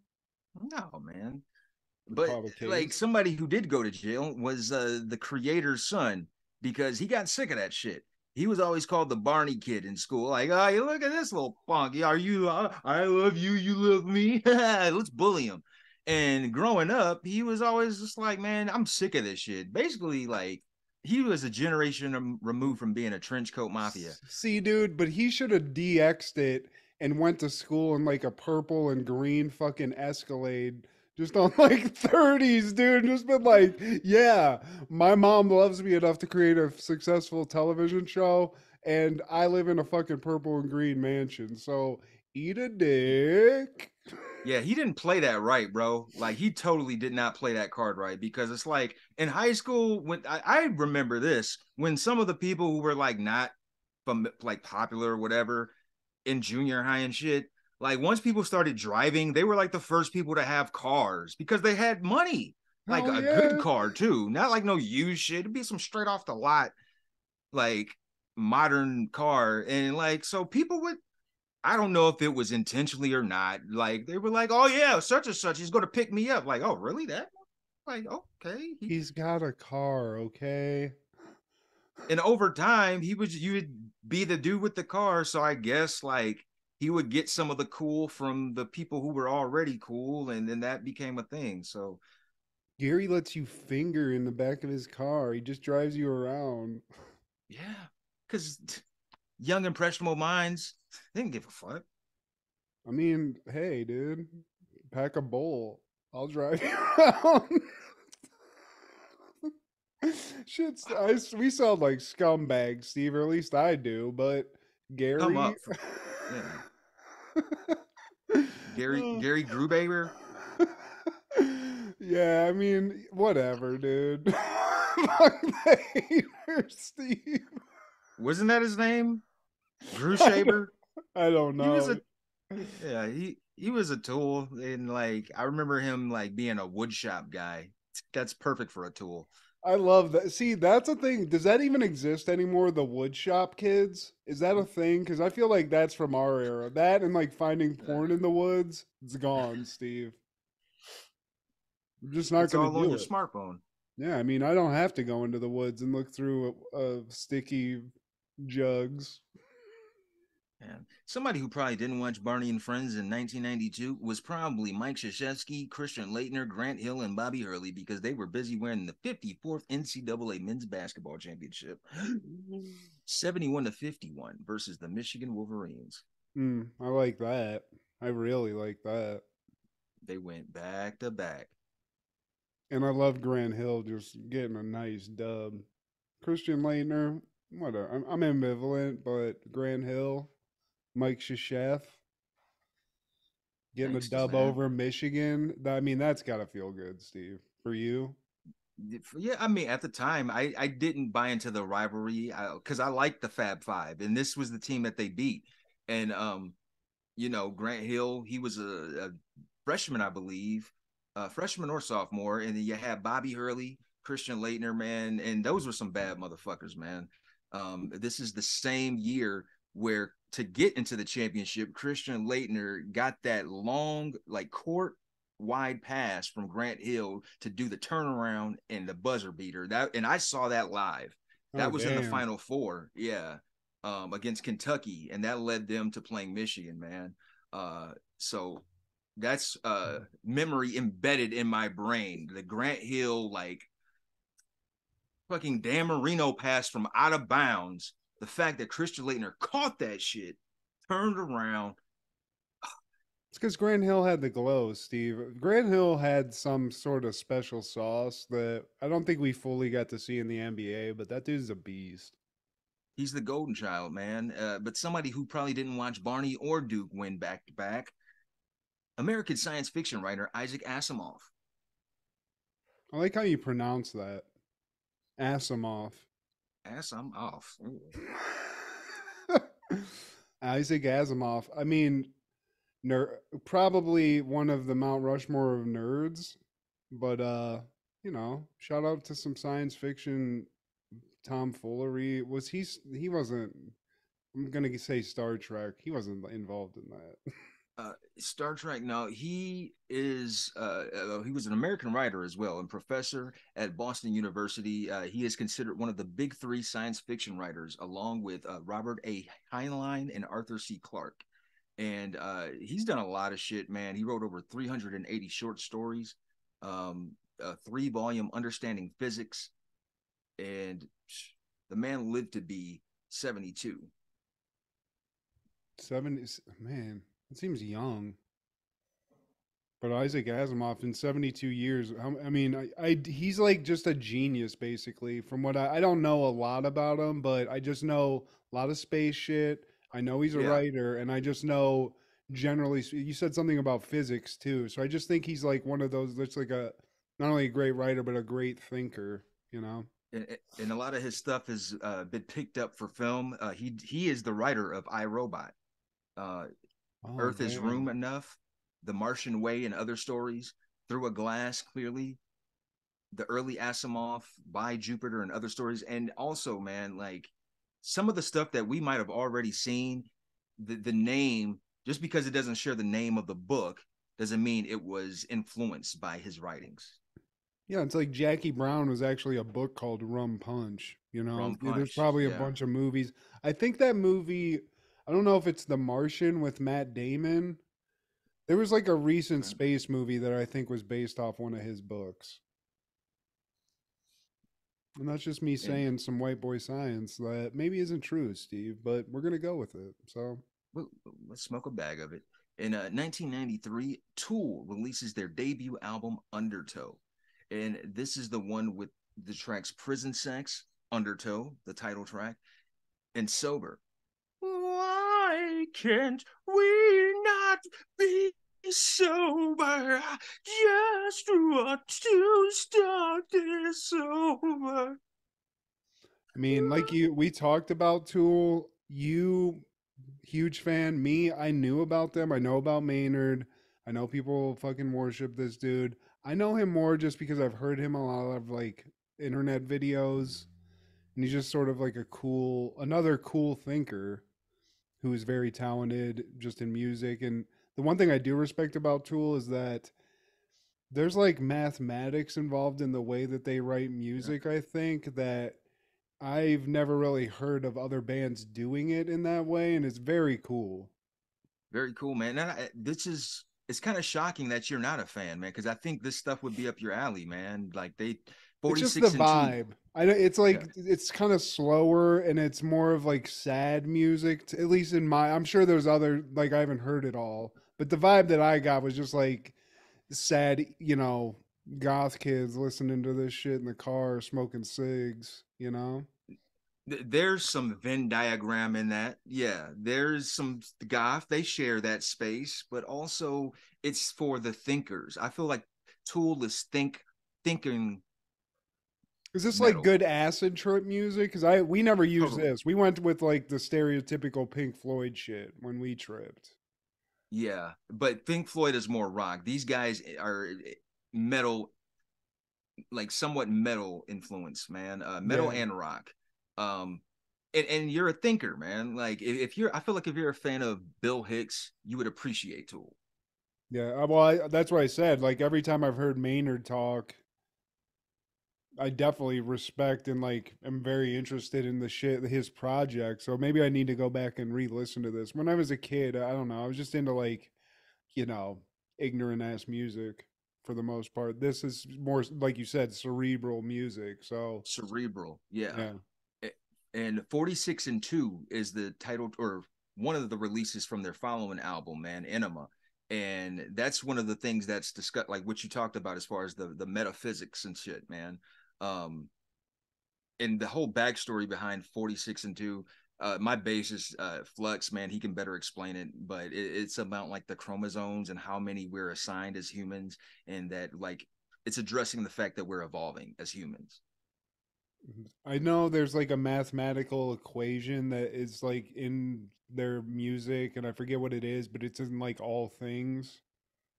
No, man. We But caught a like case. somebody who did go to jail was the creator's son because he got sick of that shit. He was always called the Barney kid in school. Like, oh, you look at this little punk. Are you? I love you. You love me. Let's bully him. And growing up, he was always just like, man, I'm sick of this shit. Basically, like he was a generation removed from being a trench coat mafia. See, dude, but he should have DX'd it and went to school in like a purple and green fucking Escalade. Just on like 30s, dude. Just been like, yeah, my mom loves me enough to create a successful television show, and I live in a fucking purple and green mansion. So eat a dick. Yeah, he didn't play that right, bro. Like he totally did not play that card right because it's like in high school when I remember this when some of the people who were like not from like popular or whatever in junior high and shit, like once people started driving, they were like the first people to have cars because they had money, like Hell a good yeah. car too, not like no used shit. It'd be some straight off the lot, like modern car, and like so people would I don't know if it was intentionally or not. Like they were like, "Oh yeah, such and such, he's going to pick me up." Like, "Oh really? That?" Like, okay. He's got a car, okay? And over time, you would be the dude with the car. So I guess like he would get some of the cool from the people who were already cool, and then that became a thing. So Gary lets you finger in the back of his car. He just drives you around. yeah, because young impressionable minds they didn't give a fuck. I mean, hey, dude, pack a bowl. I'll drive you around. Shit's, we sound like scumbags, Steve, or at least I do. But Come Gary, up, yeah. Gary Grubaber. yeah, I mean, whatever, dude. Fuck the haters, Steve. Wasn't that his name? Drew I don't, Shaber. I don't He was know. he was a tool, and like I remember him like being a wood shop guy. That's perfect for a tool. I love that. See, that's a thing. Does that even exist anymore? The wood shop kids? Is that a thing? Because I feel like that's from our era. That and like finding porn in the woods, it's gone, Steve. I'm just not It's going all to on do your it. smartphone. Yeah, I mean, I don't have to go into the woods and look through sticky jugs. Man. Somebody who probably didn't watch Barney and Friends in 1992 was probably Mike Krzyzewski, Christian Leitner, Grant Hill, and Bobby Hurley because they were busy wearing the 54th NCAA Men's Basketball Championship, 71-51 versus the Michigan Wolverines. I like that. I really like that. They went back to back. And I love Grant Hill just getting a nice dub. Christian Leitner, whatever. I'm ambivalent, but Grant Hill, Mike Krzyzewski getting a Gangsters, dub man. over Michigan. I mean, that's got to feel good, Steve. For you? Yeah, I mean, at the time, I didn't buy into the rivalry because I liked the Fab Five, and this was the team that they beat. And Grant Hill, he was a freshman, I believe, freshman or sophomore, and then you had Bobby Hurley, Christian Leitner, man, and those were some bad motherfuckers, man. This is the same year where to get into the championship, Christian Leitner got that long, like court wide pass from Grant Hill to do the turnaround and the buzzer beater. And I saw that live. Oh That was in the damn. Final Four, yeah, against Kentucky, and that led them to playing Michigan, man. So that's memory embedded in my brain. The Grant Hill, like, fucking Dan Marino pass from out of bounds. The fact that Christian Leitner caught that shit, turned around. It's because Grant Hill had the glow, Steve. Grant Hill had some sort of special sauce that I don't think we fully got to see in the NBA, but that dude's a beast. He's the golden child, man. But somebody who probably didn't watch Barney or Duke win back to back. American science fiction writer Isaac Asimov. I like how you pronounce that. Asimov. Asimov. Isaac Asimov. I mean, probably one of the Mount Rushmore of nerds, but shout out to some science fiction tomfoolery. He wasn't, I'm gonna say Star Trek. He wasn't involved in that. Star Trek. No, he is. He was an American writer as well and professor at Boston University. He is considered one of the big three science fiction writers, along with Robert A. Heinlein and Arthur C. Clarke. And he's done a lot of shit, man. He wrote over 380 short stories, a 3-volume Understanding Physics, and the man lived to be 72. 70, man, it seems young. But Isaac Asimov in 72 years, I mean, he's like just a genius, basically. From what I don't know a lot about him, but I just know a lot of space shit. I know he's a writer, and I just know generally, you said something about physics too. So I just think he's like one of those that's like not only a great writer, but a great thinker, you know? And a lot of his stuff has been picked up for film. He is the writer of I, Robot, Earth is Room Enough, The Martian Way, and other stories. Through a Glass, clearly. The early Asimov, By Jupiter, and other stories. And also, man, like, some of the stuff that we might have already seen, the name, just because it doesn't share the name of the book, doesn't mean it was influenced by his writings. Yeah, it's like Jackie Brown was actually a book called Rum Punch. Rum Punch, there's probably a bunch of movies. I think that movie, I don't know if it's The Martian with Matt Damon. There was like a recent space movie that I think was based off one of his books. And that's just me saying some white boy science that maybe isn't true, Steve, but we're going to go with it. So let's smoke a bag of it. In 1993, Tool releases their debut album, Undertow. And this is the one with the tracks Prison Sex, Undertow, the title track, and Sober. Why can't we not be sober? Just want to start this over. I mean, like we talked about Tool. You, huge fan. Me, I knew about them. I know about Maynard. I know people fucking worship this dude. I know him more just because I've heard him a lot of like internet videos, and he's just sort of like another cool thinker who's very talented just in music. And the one thing I do respect about Tool is that there's like mathematics involved in the way that they write music. I think that I've never really heard of other bands doing it in that way, and it's very cool. Very cool, man. And it's kind of shocking that you're not a fan, man, because I think this stuff would be up your alley, man. Like it's just the vibe. It's like it's kind of slower, and it's more of like sad music. At least I'm sure there's other, like, I haven't heard it all, but the vibe that I got was just like sad, goth kids listening to this shit in the car, smoking cigs. There's some Venn diagram in that. Yeah, there's some goth. They share that space, but also it's for the thinkers. I feel like Tool is thinking Is this like metal. good acid trip music? Because we never used Totally. this. We went with like the stereotypical Pink Floyd shit when we tripped. Yeah, but Pink Floyd is more rock. These guys are metal, like somewhat metal influence, man. Metal Yeah. and rock. Um, and you're a thinker, man. Like if you're, I feel like if you're a fan of Bill Hicks, you would appreciate Tool. Yeah. Well, that's what I said. Like every time I've heard Maynard talk, I definitely respect and like am very interested in the shit his project. So maybe I need to go back and re-listen to this. When I was a kid, I don't know. I was just into like, you know, ignorant ass music for the most part. This is more like you said, cerebral music. So Cerebral, yeah. yeah. And 46 and 2 is the title or one of the releases from their following album, man, Enema. And that's one of the things that's discussed, like what you talked about as far as the metaphysics and shit, man. Um, and the whole backstory behind 46 and 2, my bassist Flux, man, he can better explain it, but it's about like the chromosomes and how many we're assigned as humans, and that like it's addressing the fact that we're evolving as humans. I know there's like a mathematical equation that is like in their music, and I forget what it is, but it's in like all things.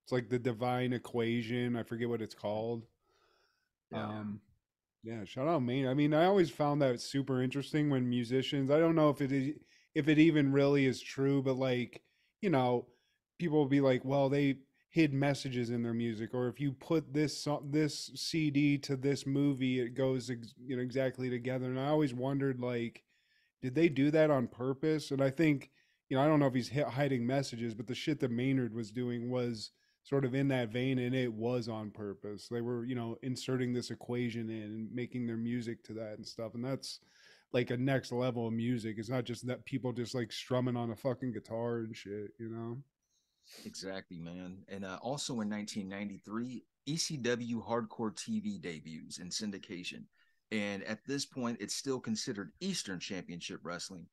It's like the divine equation. I forget what it's called. Yeah. Yeah, shout out Maine. I mean, I always found that super interesting when musicians. I don't know if it even really is true, but like you know, people will be like, well, they hid messages in their music, or if you put this CD to this movie, it goes exactly together. And I always wondered like, did they do that on purpose? And I think I don't know if he's hiding messages, but the shit that Maynard was doing was sort of in that vein, and it was on purpose. They were inserting this equation in and making their music to that and stuff, and that's like a next level of music. It's not just that people just like strumming on a fucking guitar and shit. Exactly, man. And also in 1993, ECW Hardcore TV debuts in syndication. And at this point, it's still considered Eastern Championship Wrestling.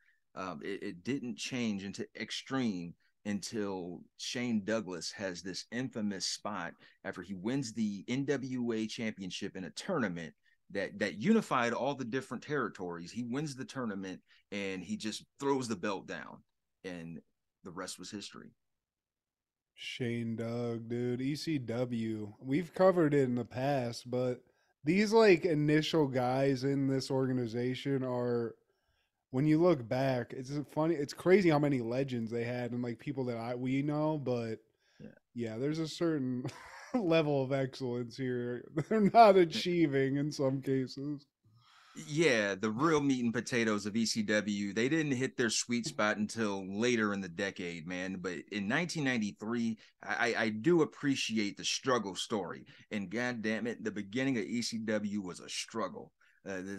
It didn't change into Extreme until Shane Douglas has this infamous spot after he wins the NWA Championship in a tournament that unified all the different territories. He wins the tournament and he just throws the belt down, and the rest was history. Shane Doug, dude, ECW. We've covered it in the past, but these like initial guys in this organization are, when you look back, it's funny. It's crazy how many legends they had and like people that we know. But Yeah. yeah, there's a certain level of excellence here they're not achieving in some cases. Yeah, the real meat and potatoes of ECW, they didn't hit their sweet spot until later in the decade, man. But in 1993, I do appreciate the struggle story. And god damn it, the beginning of ECW was a struggle.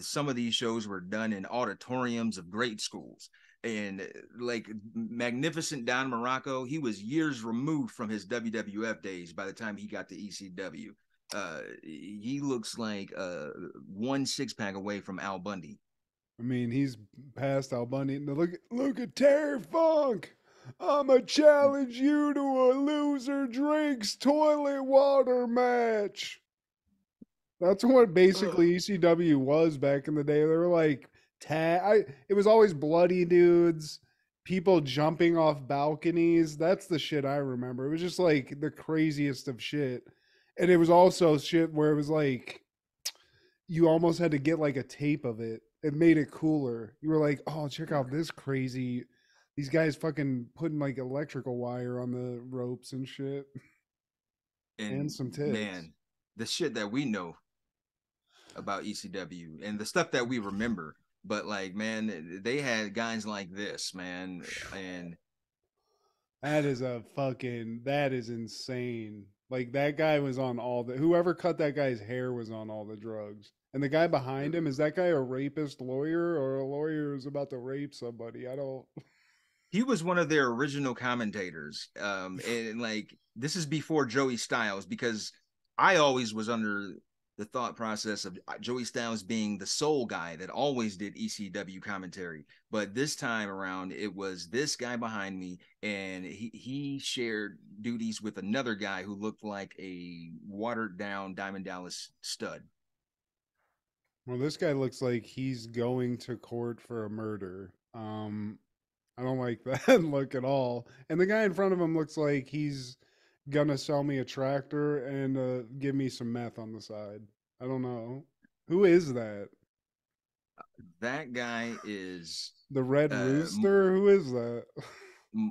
Some of these shows were done in auditoriums of great schools. And like Magnificent Don Morocco, he was years removed from his WWF days by the time he got to ECW. He looks like 1 6-pack away from Al Bundy. I mean, he's past Al Bundy. Look at Terry Funk. I'ma challenge you to a loser drinks toilet water match. That's what basically ECW was back in the day. They were like it was always bloody dudes, people jumping off balconies. That's the shit I remember. It was just like the craziest of shit. And it was also shit where it was like you almost had to get like a tape of it. It made it cooler. You were like, "Oh, check out this crazy. These guys fucking putting like electrical wire on the ropes and shit." And And some tits. man, the shit that we know about ECW and the stuff that we remember, but like, man, they had guys like this, man, and That is insane. Like that guy was on whoever cut that guy's hair was on all the drugs. And the guy behind him, is that guy a rapist lawyer or a lawyer who's about to rape somebody? I don't. he was one of their original commentators. And like this is before Joey Styles, because I always was under the thought process of Joey Styles being the sole guy that always did ECW commentary. But this time around, it was this guy behind me, and he shared duties with another guy who looked like a watered down Diamond Dallas stud. Well, this guy looks like he's going to court for a murder. I don't like that look at all. And the guy in front of him looks like he's gonna sell me a tractor and give me some meth on the side. I don't know. Who is that? That guy is The Red uh, Rooster? Who is that?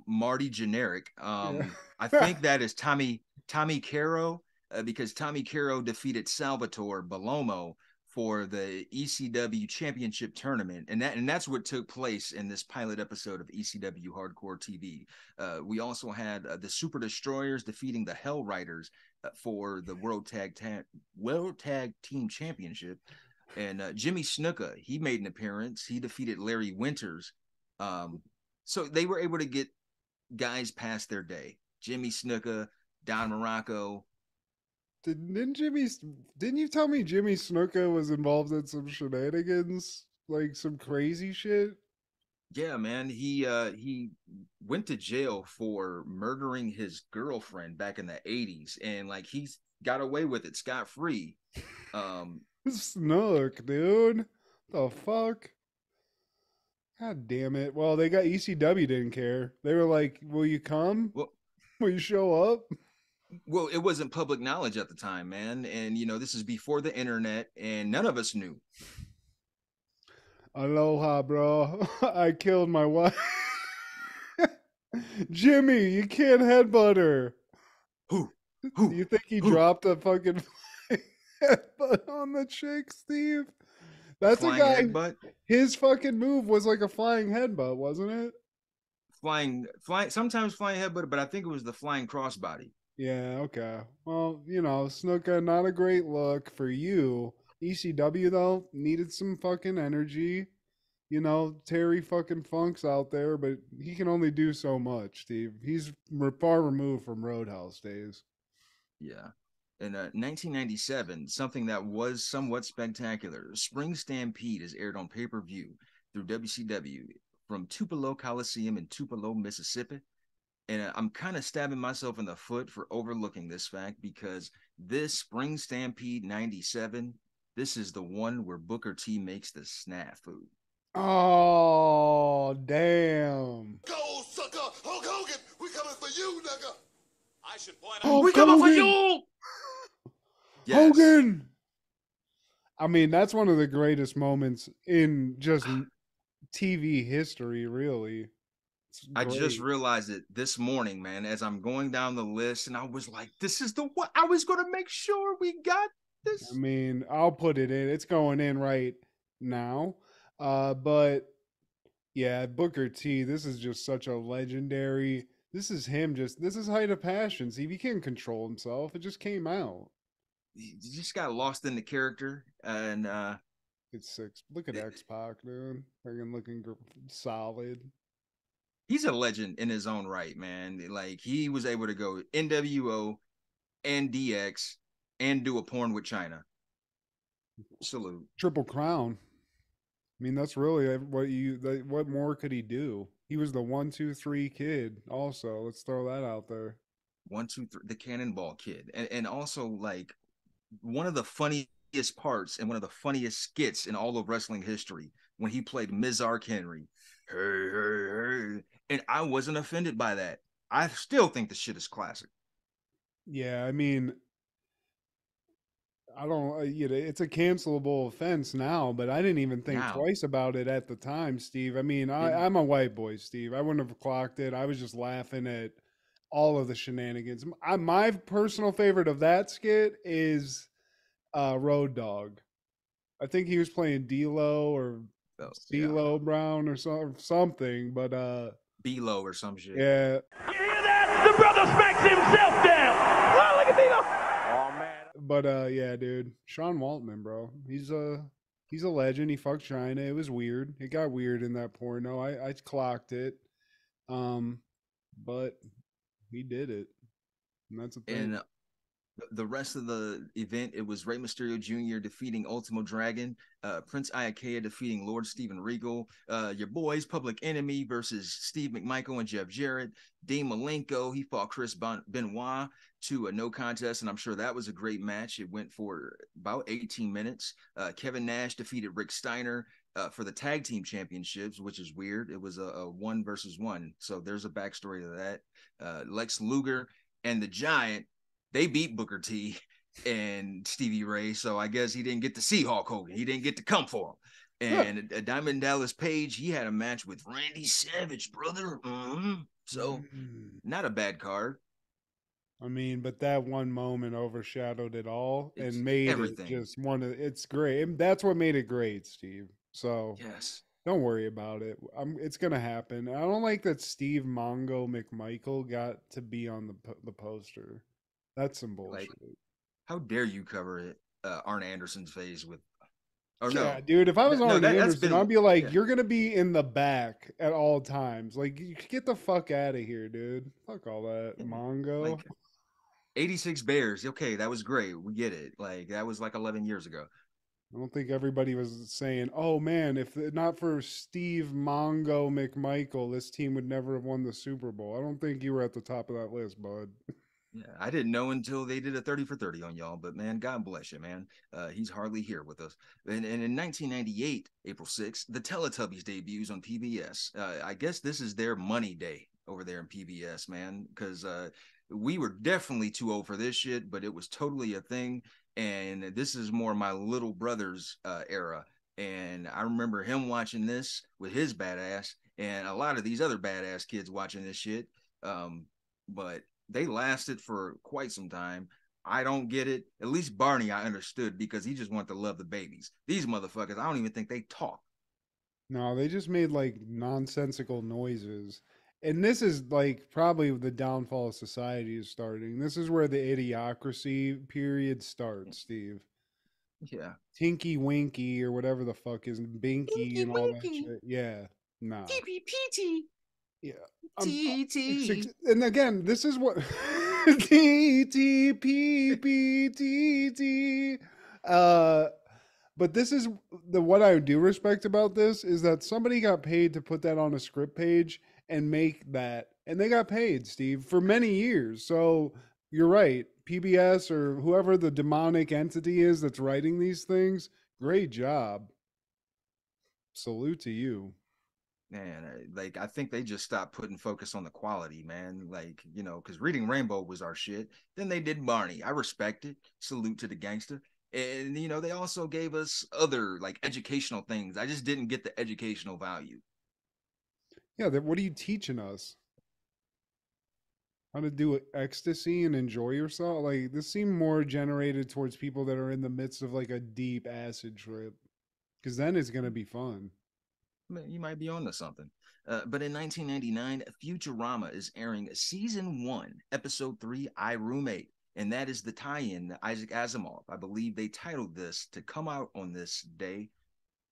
Marty Generic. Yeah. I think that is Tommy Caro, because Tommy Caro defeated Salvatore Balomo for the ECW Championship tournament, and that's what took place in this pilot episode of ECW Hardcore TV. We also had the Super Destroyers defeating the Hell Riders for the World Tag Team Championship, and Jimmy Snuka, he made an appearance. He defeated Larry Winters. So they were able to get guys past their day. Jimmy Snuka, Don Morocco. Didn't you tell me Jimmy Snuka was involved in some shenanigans? Like some crazy shit? Yeah, man. He went to jail for murdering his girlfriend back in the 80s, and like he's got away with it scot-free. Snook, dude. The fuck? God damn it. Well, they got ECW didn't care. They were like, will you come? Well, Will you show up? well, it wasn't public knowledge at the time, man. And this is before the internet, and none of us knew. Aloha, bro. I killed my wife. Jimmy, you can't headbutt her. Who? Do you think he dropped a fucking headbutt on the chick, Steve? That's Flying a guy. headbutt? His fucking move was like a flying headbutt, wasn't it? Flying, sometimes flying headbutt, but I think it was the flying crossbody. Yeah, okay. Well, Snuka, not a great look for you. ECW, though, needed some fucking energy. Terry fucking Funk's out there, but he can only do so much, Steve. He's far removed from Roadhouse days. Yeah. In 1997, something that was somewhat spectacular, Spring Stampede is aired on pay-per-view through WCW from Tupelo Coliseum in Tupelo, Mississippi. And I'm kind of stabbing myself in the foot for overlooking this fact, because this Spring Stampede 97, this is the one where Booker T makes the snafu. Oh, damn. Go, sucker! Hulk Hogan! We coming for you, nigga! I should point Hulk out, we coming for Hogan! you! Yes. Hogan! I mean, that's one of the greatest moments in just TV history, really. I just realized it this morning, man, as I'm going down the list, and I was like, this is the one. I was going to make sure we got this. I mean, I'll put it in. It's going in right now. But yeah, Booker T, this is just such a legendary. This is him this is height of passion. See, he can't control himself. It just came out. He just got lost in the character, and It's six. Look at X-Pac, dude. Fucking looking solid. he's a legend in his own right, man. Like, he was able to go NWO and DX and do a porn with China. Salute. Triple Crown. I mean, that's really what more could he do? He was the 1, 2, 3 kid. Also, let's throw that out there. 1, 2, 3, the Cannonball Kid, and also like one of the funniest parts and one of the funniest skits in all of wrestling history when he played Ms. Ark Henry. Hey, hey, hey. And I wasn't offended by that. I still think the shit is classic. Yeah, I mean, I don't, it's a cancelable offense now, but I didn't even think twice about it at the time, Steve. I mean, I'm a white boy, Steve. I wouldn't have clocked it. I was just laughing at all of the shenanigans. My personal favorite of that skit is Road Dogg. I think he was playing D-Lo or C-Lo Brown or something, but B-Lo or some shit. Yeah. You hear that? The brother smacks himself down. Oh, look at D-Lo. Oh, man. But yeah, dude, Sean Waltman, bro, he's a legend. He fucked China. It was weird. It got weird in that porno. I clocked it, but he did it, and that's a thing. And The rest of the event, it was Rey Mysterio Jr. defeating Ultimo Dragon, Prince Iaukea defeating Lord Steven Regal, your boys Public Enemy versus Steve McMichael and Jeff Jarrett, Dean Malenko, he fought Chris Benoit to a no contest, and I'm sure that was a great match. It went for about 18 minutes. Kevin Nash defeated Rick Steiner for the tag team championships, which is weird. It was a 1-versus-1, so there's a backstory to that. Lex Luger and the Giant, they beat Booker T and Stevie Ray, so I guess he didn't get to see Hulk Hogan. He didn't get to come for him. And Diamond Dallas Page, he had a match with Randy Savage, brother. So not a bad card. I mean, but that one moment overshadowed it all and made everything. It just one of it's great. And that's what made it great, Steve. So yes, don't worry about it. It's gonna happen. I don't like that Steve Mongo McMichael got to be on the poster. That's some bullshit. Like, how dare you cover it? Arn Anderson's face with. Oh yeah, no, dude. If I was Arn Anderson, I'd be like, "You're gonna be in the back at all times. Like, you get the fuck out of here, dude. Fuck all that, Mongo." Like, 86 Bears. Okay, that was great. We get it. Like, that was like 11 years ago. I don't think everybody was saying, "Oh man, if not for Steve Mongo McMichael, this team would never have won the Super Bowl." I don't think you were at the top of that list, bud. Yeah, I didn't know until they did a 30 for 30 on y'all, but man, God bless you, man. He's hardly here with us. And in 1998, April 6th, the Teletubbies debuts on PBS. I guess this is their money day over there in PBS, man, because we were definitely too old for this shit, but it was totally a thing. And this is more my little brother's era. And I remember him watching this with his badass and a lot of these other badass kids watching this shit. But they lasted for quite some time. I don't get it. At least Barney, I understood because he just wanted to love the babies. These motherfuckers, I don't even think they talk. No, they just made like nonsensical noises. And this is like probably the downfall of society is starting. This is where the idiocracy period starts, Steve. Yeah. Tinky Winky or whatever the fuck is Binky and all that shit. Yeah. Nah. TPPT. Yeah. TT. And again, this is what TTPPTT. But this is what I do respect about this is that somebody got paid to put that on a script page and make that, and they got paid, Steve, for many years. So you're right, PBS or whoever the demonic entity is that's writing these things, great job. Salute to you. Man, like, I think they just stopped putting focus on the quality, man. Like, you know, because Reading Rainbow was our shit. Then they did Barney. I respect it. Salute to the gangster. And, you know, they also gave us other, like, educational things. I just didn't get the educational value. Yeah, what are you teaching us? How to do ecstasy and enjoy yourself? Like, this seemed more generated towards people that are in the midst of, like, a deep acid trip. Because then it's going to be fun. You might be onto something. But in 1999, Futurama is airing season 1, episode 3, I Roommate. And that is the tie-in to Isaac Asimov. I believe they titled this to come out on this day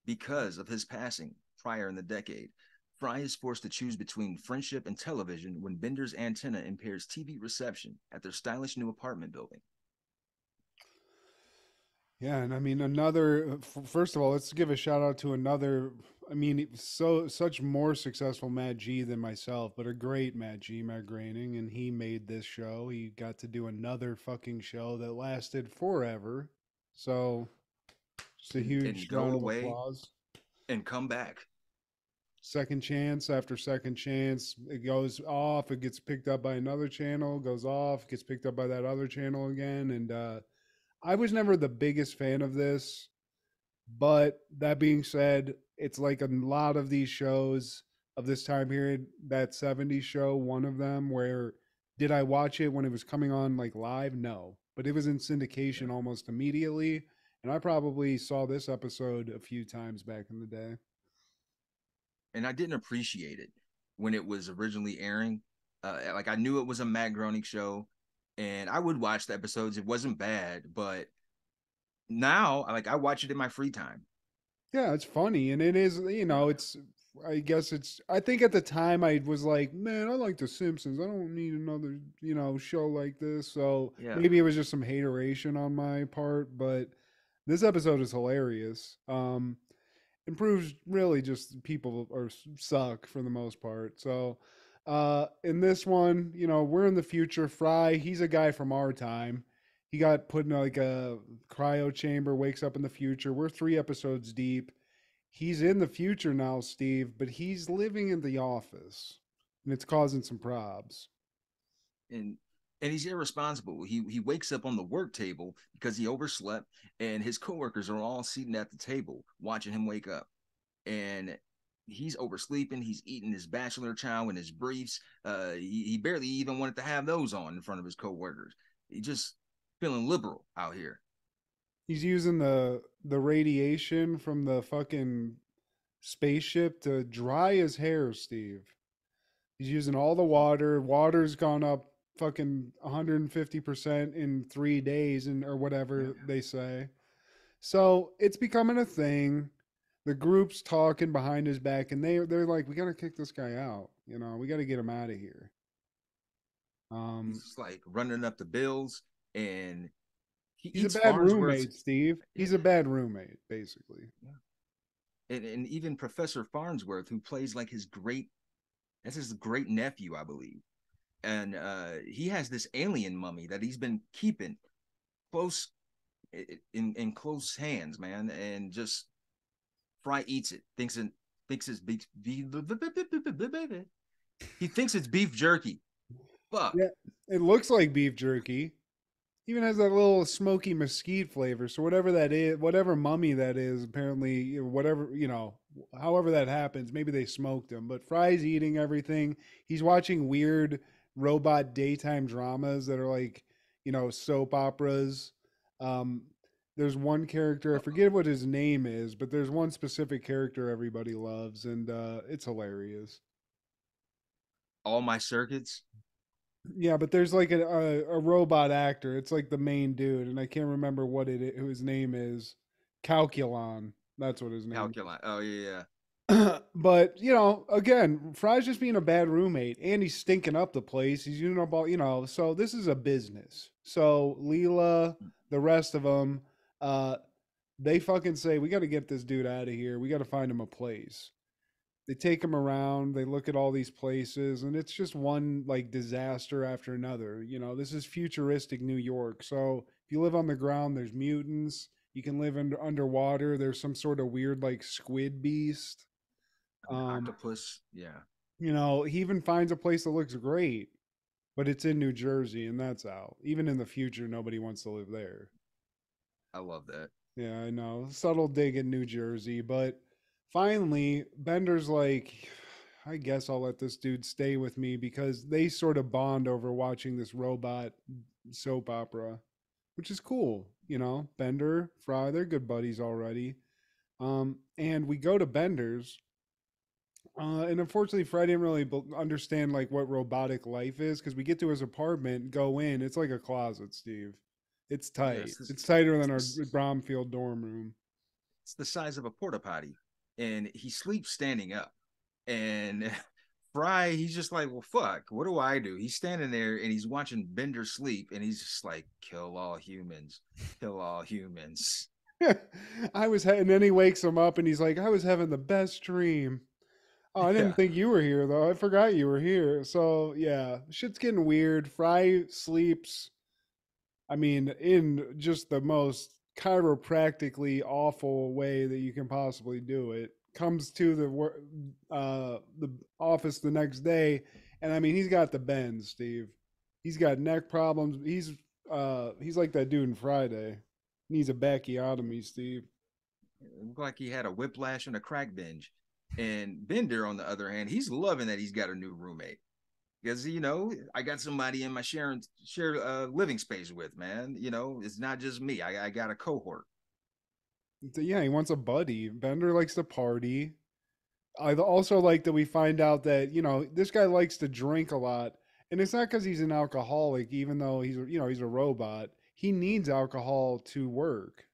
because of his passing prior in the decade. Fry is forced to choose between friendship and television when Bender's antenna impairs TV reception at their stylish new apartment building. Yeah, and I mean, first of all, let's give a shout out to another, I mean, such more successful Matt G than myself, but a great Matt G, Matt Groening, and he made this show. He got to do another fucking show that lasted forever. So, just a huge round of applause. And come back. Second chance after second chance. It goes off, it gets picked up by another channel, goes off, gets picked up by that other channel again, and I was never the biggest fan of this, but that being said, it's like a lot of these shows of this time period, that 70s show, one of them, where did I watch it when it was coming on like live? No, but it was in syndication almost immediately, and I probably saw this episode a few times back in the day. And I didn't appreciate it when it was originally airing. Like, I knew it was a Matt Groening show, and I would watch the episodes. It wasn't bad, but now, like, I watch it in my free time. Yeah, it's funny, and it is, you know, it's I guess I think at the time I was like, man, I like The Simpsons. I don't need another, show like this. So Yeah. maybe it was just some hateration on my part, but this episode is hilarious. Improves really just people are suck for the most part. So, in this one, we're in the future. Fry, he's a guy from our time. He got put in like a cryo chamber, wakes up in the future. We're 3 episodes deep. He's in the future now, Steve, but he's living in the office, and it's causing some probs. And he's irresponsible. He wakes up on the work table because he overslept, and his coworkers are all sitting at the table watching him wake up. And he's oversleeping. He's eating his bachelor chow in his briefs. He barely even wanted to have those on in front of his coworkers. He just feeling liberal out here. He's using the radiation from the fucking spaceship to dry his hair, Steve. He's using all the water. Water's gone up fucking 150% in 3 days or whatever they say. So it's becoming a thing. The group's talking behind his back, and they're like, we got to kick this guy out. We got to get him out of here. He's like running up the bills, and he's a bad roommate, Steve. He's a bad roommate, basically. Yeah. And even Professor Farnsworth, who plays like that's his great nephew, I believe. And he has this alien mummy that he's been keeping close in close hands, man. And just Fry eats it, thinks it's beef. He thinks it's beef jerky. Fuck. Yeah, it looks like beef jerky. Even has that little smoky mesquite flavor. So whatever that is, whatever mummy that is, apparently, whatever, however that happens, maybe they smoked him. But Fry's eating everything. He's watching weird robot daytime dramas that are like, soap operas. There's one character, I forget what his name is, but there's one specific character everybody loves, and it's hilarious. All My Circuits. Yeah, but there's like a robot actor. It's like the main dude, and I can't remember who his name is. Calculon. That's what his name is. Calculon. Oh, yeah. But, again, Fry's just being a bad roommate, and he's stinking up the place. He's using up all, so this is a business. So Leela, the rest of them, they fucking say, we got to get this dude out of here. We got to find him a place. They take him around. They look at all these places, and it's just one like disaster after another. This is futuristic New York. So if you live on the ground, there's mutants. You can live underwater. There's some sort of weird like squid beast. Octopus. Yeah. He even finds a place that looks great, but it's in New Jersey, and that's out. Even in the future, nobody wants to live there. I love that. Yeah, I know. Subtle dig in New Jersey, but finally, Bender's like, I guess I'll let this dude stay with me, because they sort of bond over watching this robot soap opera, which is cool. Bender, Fry, they're good buddies already. And we go to Bender's, and unfortunately, Fry didn't really understand like what robotic life is, because we get to his apartment, go in, it's like a closet, Steve. It's tight. Yes, it's tighter than our Bromfield dorm room. It's the size of a porta potty. And he sleeps standing up. And Fry, he's just like, well, fuck, what do I do? He's standing there and he's watching Bender sleep, and he's just like, kill all humans. Kill all humans. And then he wakes him up and he's like, I was having the best dream. Oh, I didn't think you were here, though. I forgot you were here. So, yeah, shit's getting weird. Fry sleeps, in just the most chiropractically awful way that you can possibly do it. Comes to the office the next day, and he's got the bends, Steve. He's got neck problems. He's like that dude in Friday. Needs a backiotomy, Steve. It looked like he had a whiplash and a crack binge. And Bender, on the other hand, he's loving that he's got a new roommate, because I got somebody in my share living space with, man. It's not just me. I got a cohort. Yeah, he wants a buddy. Bender likes to party. I also like that we find out that this guy likes to drink a lot, and it's not because he's an alcoholic, even though he's a robot. He needs alcohol to work.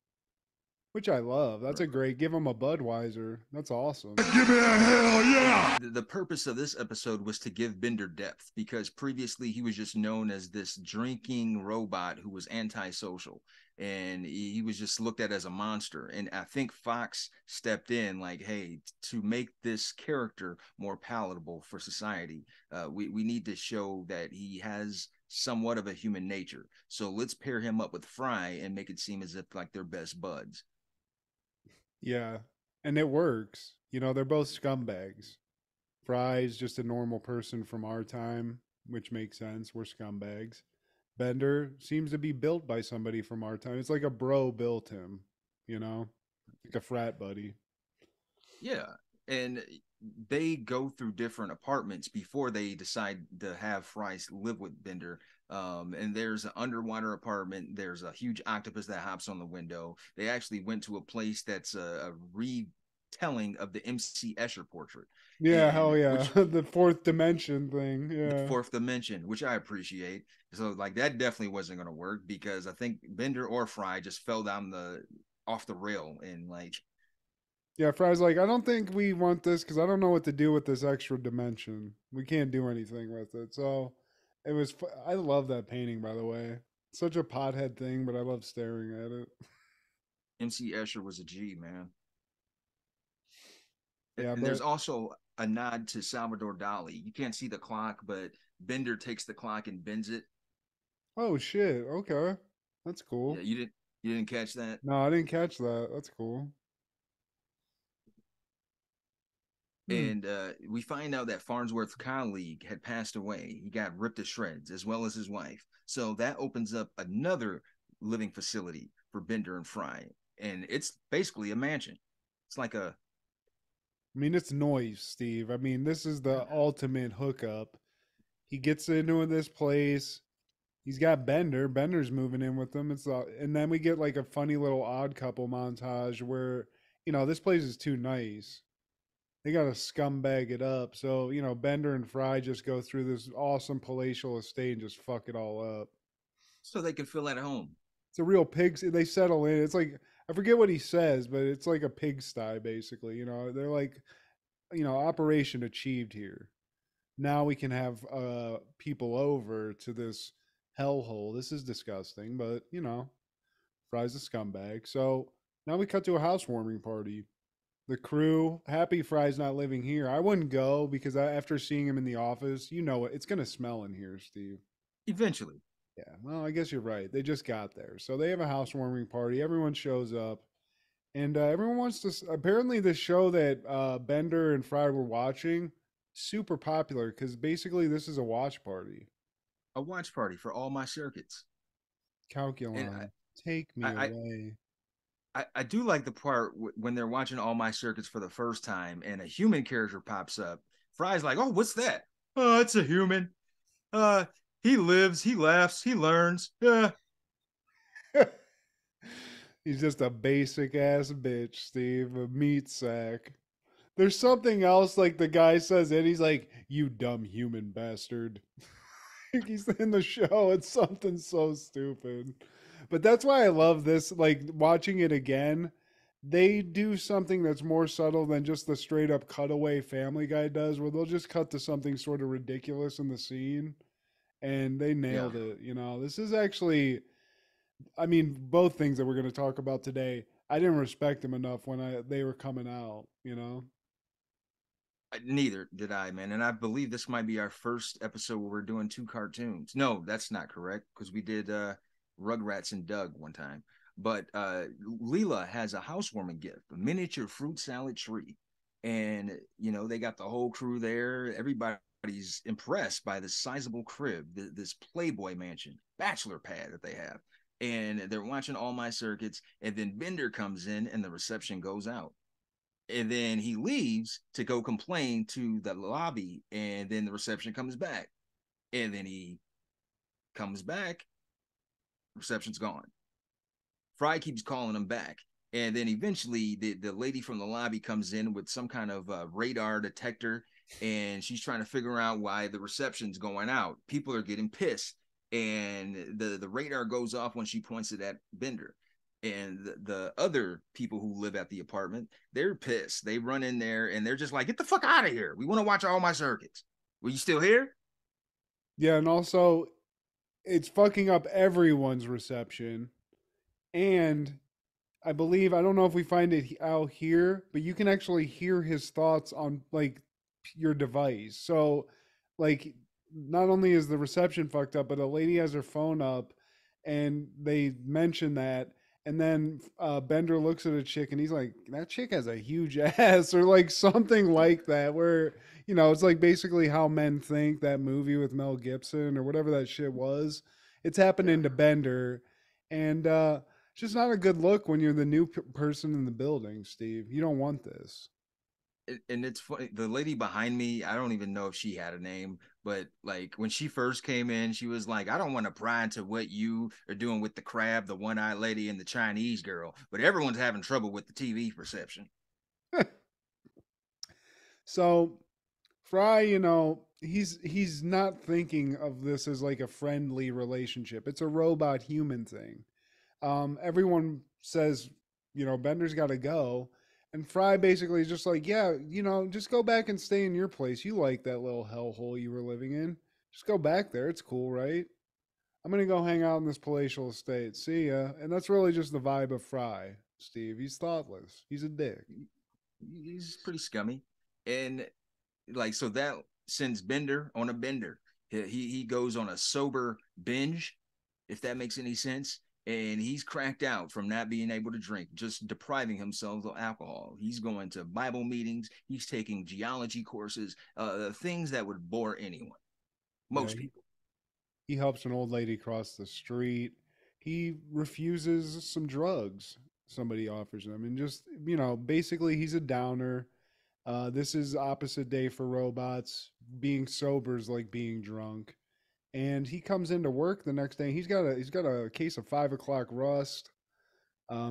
which I love. That's a great. Give him a Budweiser. That's awesome. Give me a hell yeah! The purpose of this episode was to give Bender depth, because previously he was just known as this drinking robot who was antisocial, and he was just looked at as a monster. And I think Fox stepped in like, hey, to make this character more palatable for society, we need to show that he has somewhat of a human nature. So let's pair him up with Fry and make it seem as if like they're best buds. Yeah, and it works. You know, they're both scumbags. Fry's just a normal person from our time, which makes sense. We're scumbags. Bender seems to be built by somebody from our time. It's like a bro built him, you know, like a frat buddy. Yeah. And they go through different apartments before they decide to have Fry live with Bender. And there's an underwater apartment. There's a huge octopus that hops on the window. They actually went to a place that's a retelling of the MC Escher portrait. Yeah, And hell yeah. which, The fourth dimension thing. the Yeah. fourth dimension, which I appreciate. So like that definitely wasn't going to work, because I think Bender or Fry just fell down off the rail, and like, Yeah, Fry's like, I don't think we want this because I don't know what to do with this extra dimension. We can't do anything with it. So it was, I love that painting, by the way. Such a pothead thing, but I love staring at it. MC Escher was a G, man. Yeah, And but there's also a nod to Salvador Dali. You can't see the clock, but Bender takes the clock and bends it. oh shit, okay. That's cool. Yeah, you didn't catch that? No, I didn't catch that. That's cool. Hmm. And we find out that Farnsworth's colleague had passed away. He got ripped to shreds, as well as his wife. So that opens up another living facility for Bender and Fry. And it's basically a mansion. It's like a, I mean, it's noise, Steve. I mean, this is the ultimate hookup. He gets into this place. He's got Bender. Bender's moving in with him. And then we get like a funny little odd couple montage where, you know, this place is too nice. They got to scumbag it up. So, you know, Bender and Fry just go through this awesome palatial estate and just fuck it all up. so they can feel at home. It's a real pig. They settle in. It's like, I forget what he says, but it's like a pigsty, basically. You know, they're like, you know, operation achieved here. Now we can have people over to this hellhole. This is disgusting, but, you know, Fry's a scumbag. So now we cut to a housewarming party. The crew, happy Fry's not living here. I wouldn't go because after seeing him in the office, you know it's going to smell in here, Steve. Eventually. Yeah, well, I guess you're right. They just got there. So they have a housewarming party. Everyone shows up. And everyone wants to. Apparently, the show that Bender and Fry were watching, super popular because basically this is a watch party. A watch party for all my circuits. Calculon, take me away. I do like the part when they're watching all my circuits for the first time and a human character pops up. Fry's like, oh, what's that? Oh, it's a human. He lives, he laughs, he learns. Yeah. He's just a basic ass bitch, Steve, a meat sack. There's something else like the guy says it. He's like, you dumb human bastard. He's in the show. It's something so stupid. But that's why I love this. Like watching it again, they do something that's more subtle than just the straight up cutaway Family Guy does, where they'll just cut to something sort of ridiculous in the scene. And they nailed it. You know, this is actually, I mean, both things that we're going to talk about today, I didn't respect them enough when they were coming out, you know? Neither did I, man. And I believe this might be our first episode where we're doing two cartoons. No, that's not correct, because we did Rugrats and Doug one time. But Leela has a housewarming gift, a miniature fruit salad tree. And, you know, they got the whole crew there. Everybody's impressed by this sizable crib, this Playboy mansion, bachelor pad that they have. And they're watching all my circuits. And then Bender comes in and the reception goes out. And then he leaves to go complain to the lobby. And then the reception comes back. And then he comes back. Reception's gone. Fry keeps calling him back. And then eventually the lady from the lobby comes in with some kind of radar detector. And she's trying to figure out why the reception's going out. People are getting pissed. And the radar goes off when she points it at Bender. And the other people who live at the apartment, they're pissed. They run in there and they're just like, get the fuck out of here. We want to watch all my circuits. Were you still here? Yeah, and also it's fucking up everyone's reception. And I believe, I don't know if we find it out here, but you can actually hear his thoughts on like your device. So, like, not only is the reception fucked up, but a lady has her phone up, and they mention that, and then Bender looks at a chick, and he's like, "That chick has a huge ass," or like something like that. Where it's like basically How Men Think, that movie with Mel Gibson or whatever that shit was. It's happening to Bender, and it's just not a good look when you're the new person in the building, Steve. You don't want this. And it's funny, the lady behind me, I don't even know if she had a name, but like when she first came in, she was like, I don't want to pry into what you are doing with the crab, the one-eyed lady, and the Chinese girl, but everyone's having trouble with the TV perception. So Fry, he's not thinking of this as like a friendly relationship. It's a robot human thing. Everyone says, Bender's got to go. And Fry basically is just like, yeah, just go back and stay in your place. You like that little hellhole you were living in. Just go back there. It's cool, right? I'm going to go hang out in this palatial estate. See ya. And that's really just the vibe of Fry, Steve. He's thoughtless. He's a dick. He's pretty scummy. And like, so that sends Bender on a bender. He goes on a sober binge, if that makes any sense. And he's cracked out from not being able to drink, just depriving himself of alcohol. He's going to Bible meetings. He's taking geology courses, things that would bore anyone, most people. He helps an old lady cross the street. He refuses some drugs somebody offers him. And just, basically he's a downer. This is opposite day for robots. Being sober is like being drunk. And he comes into work the next day. He's got a case of 5 o'clock rust.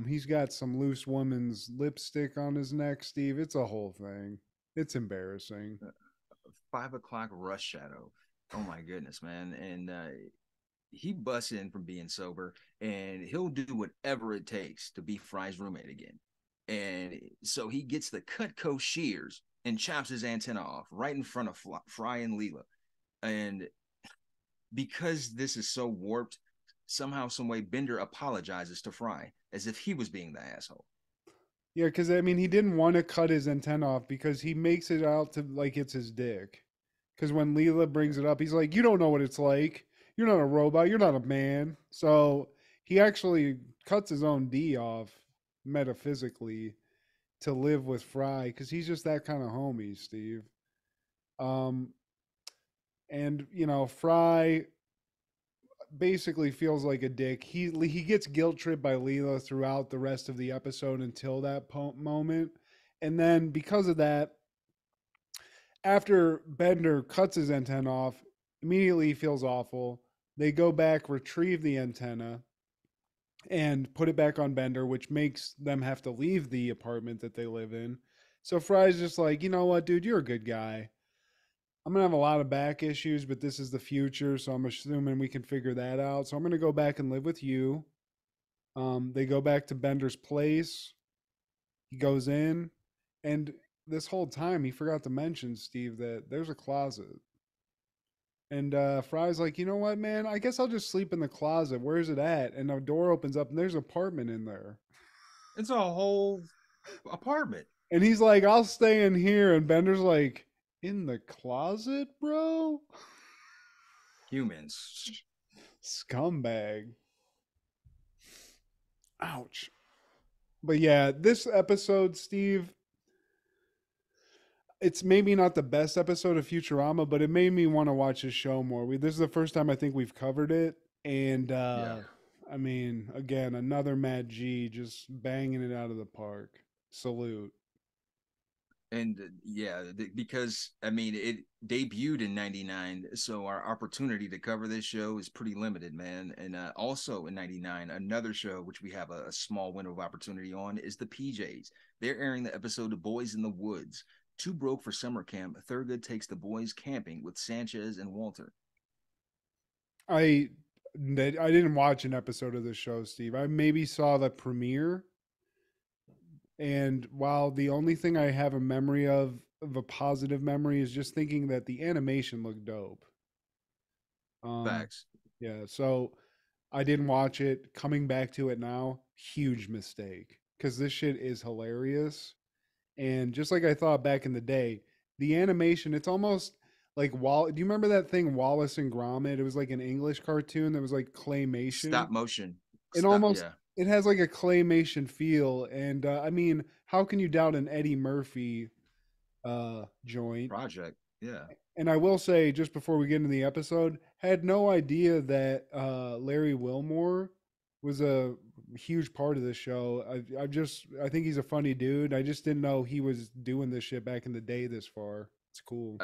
He's got some loose woman's lipstick on his neck, Steve. It's a whole thing. It's embarrassing. 5 o'clock rust shadow. Oh my goodness, man. And he busts in from being sober, and he'll do whatever it takes to be Fry's roommate again. And so he gets the Cutco shears and chops his antenna off right in front of Fry and Leela. And because this is so warped, somehow, some way, Bender apologizes to Fry as if he was being the asshole. Yeah, because he didn't want to cut his antenna off because he makes it out to like it's his dick. Because when Leela brings it up, he's like, "You don't know what it's like. You're not a robot. You're not a man." So he actually cuts his own D off metaphysically to live with Fry because he's just that kind of homie, Steve. And Fry basically feels like a dick. He gets guilt tripped by Leela throughout the rest of the episode until that moment, and then because of that, after Bender cuts his antenna off, immediately he feels awful. They go back, retrieve the antenna, and put it back on Bender, which makes them have to leave the apartment that they live in. So Fry's just like, you know what, dude, you're a good guy. I'm going to have a lot of back issues, but this is the future, so I'm assuming we can figure that out. So I'm going to go back and live with you. They go back to Bender's place. He goes in, and this whole time he forgot to mention, Steve, that there's a closet. And Fry's like, you know what, man? I guess I'll just sleep in the closet. Where's it at? And the door opens up, and there's an apartment in there. It's a whole apartment. And he's like, I'll stay in here. And Bender's like, in the closet, bro? Humans. Scumbag. Ouch. But yeah, this episode, Steve, it's maybe not the best episode of Futurama, but it made me want to watch this show more. This is the first time I think we've covered it. And again, another Mad G just banging it out of the park. Salute. And because it debuted in '99, so our opportunity to cover this show is pretty limited, man. And also in '99, another show which we have a small window of opportunity on is the PJs. They're airing the episode of Boyz in the Woods. Too broke for summer camp, Thurgood takes the boys camping with Sanchez and Walter. I I didn't watch an episode of the show, Steve. I maybe saw the premiere. And while the only thing I have a memory of a positive memory, is just thinking that the animation looked dope. Facts. Yeah, so I didn't watch it. Coming back to it now, huge mistake. Because this shit is hilarious. And just like I thought back in the day, the animation, it's almost like do you remember that thing Wallace and Gromit? It was like an English cartoon that was like claymation. Stop motion. It almost it has like a claymation feel. And I mean, how can you doubt an Eddie Murphy joint? Project. Yeah. And I will say, just before we get into the episode, had no idea that Larry Wilmore was a huge part of this show. I think he's a funny dude. I just didn't know he was doing this shit back in the day this far. It's cool.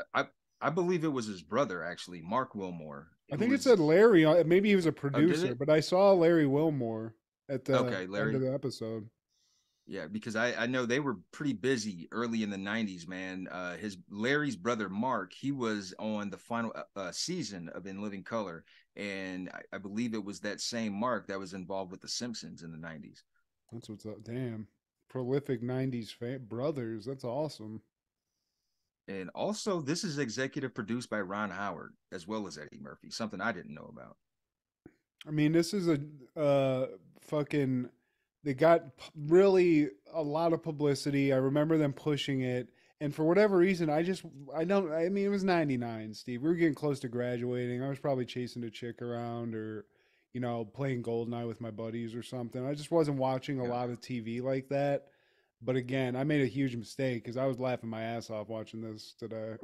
I believe it was his brother, actually, Mark Wilmore. I think it said Larry. Maybe he was a producer, but I saw Larry Wilmore at the end of the episode. Yeah, because I know they were pretty busy early in the 90s, man. Larry's brother, Mark, he was on the final season of In Living Color. And I believe it was that same Mark that was involved with The Simpsons in the 90s. That's what's up. Damn. Prolific 90s brothers. That's awesome. And also, this is executive produced by Ron Howard, as well as Eddie Murphy, something I didn't know about. I mean, this is a fucking... They got really a lot of publicity. I remember them pushing it. And for whatever reason, I mean, it was 99, Steve. We were getting close to graduating. I was probably chasing a chick around or, playing Goldeneye with my buddies or something. I just wasn't watching a lot of TV like that. But again, I made a huge mistake because I was laughing my ass off watching this today.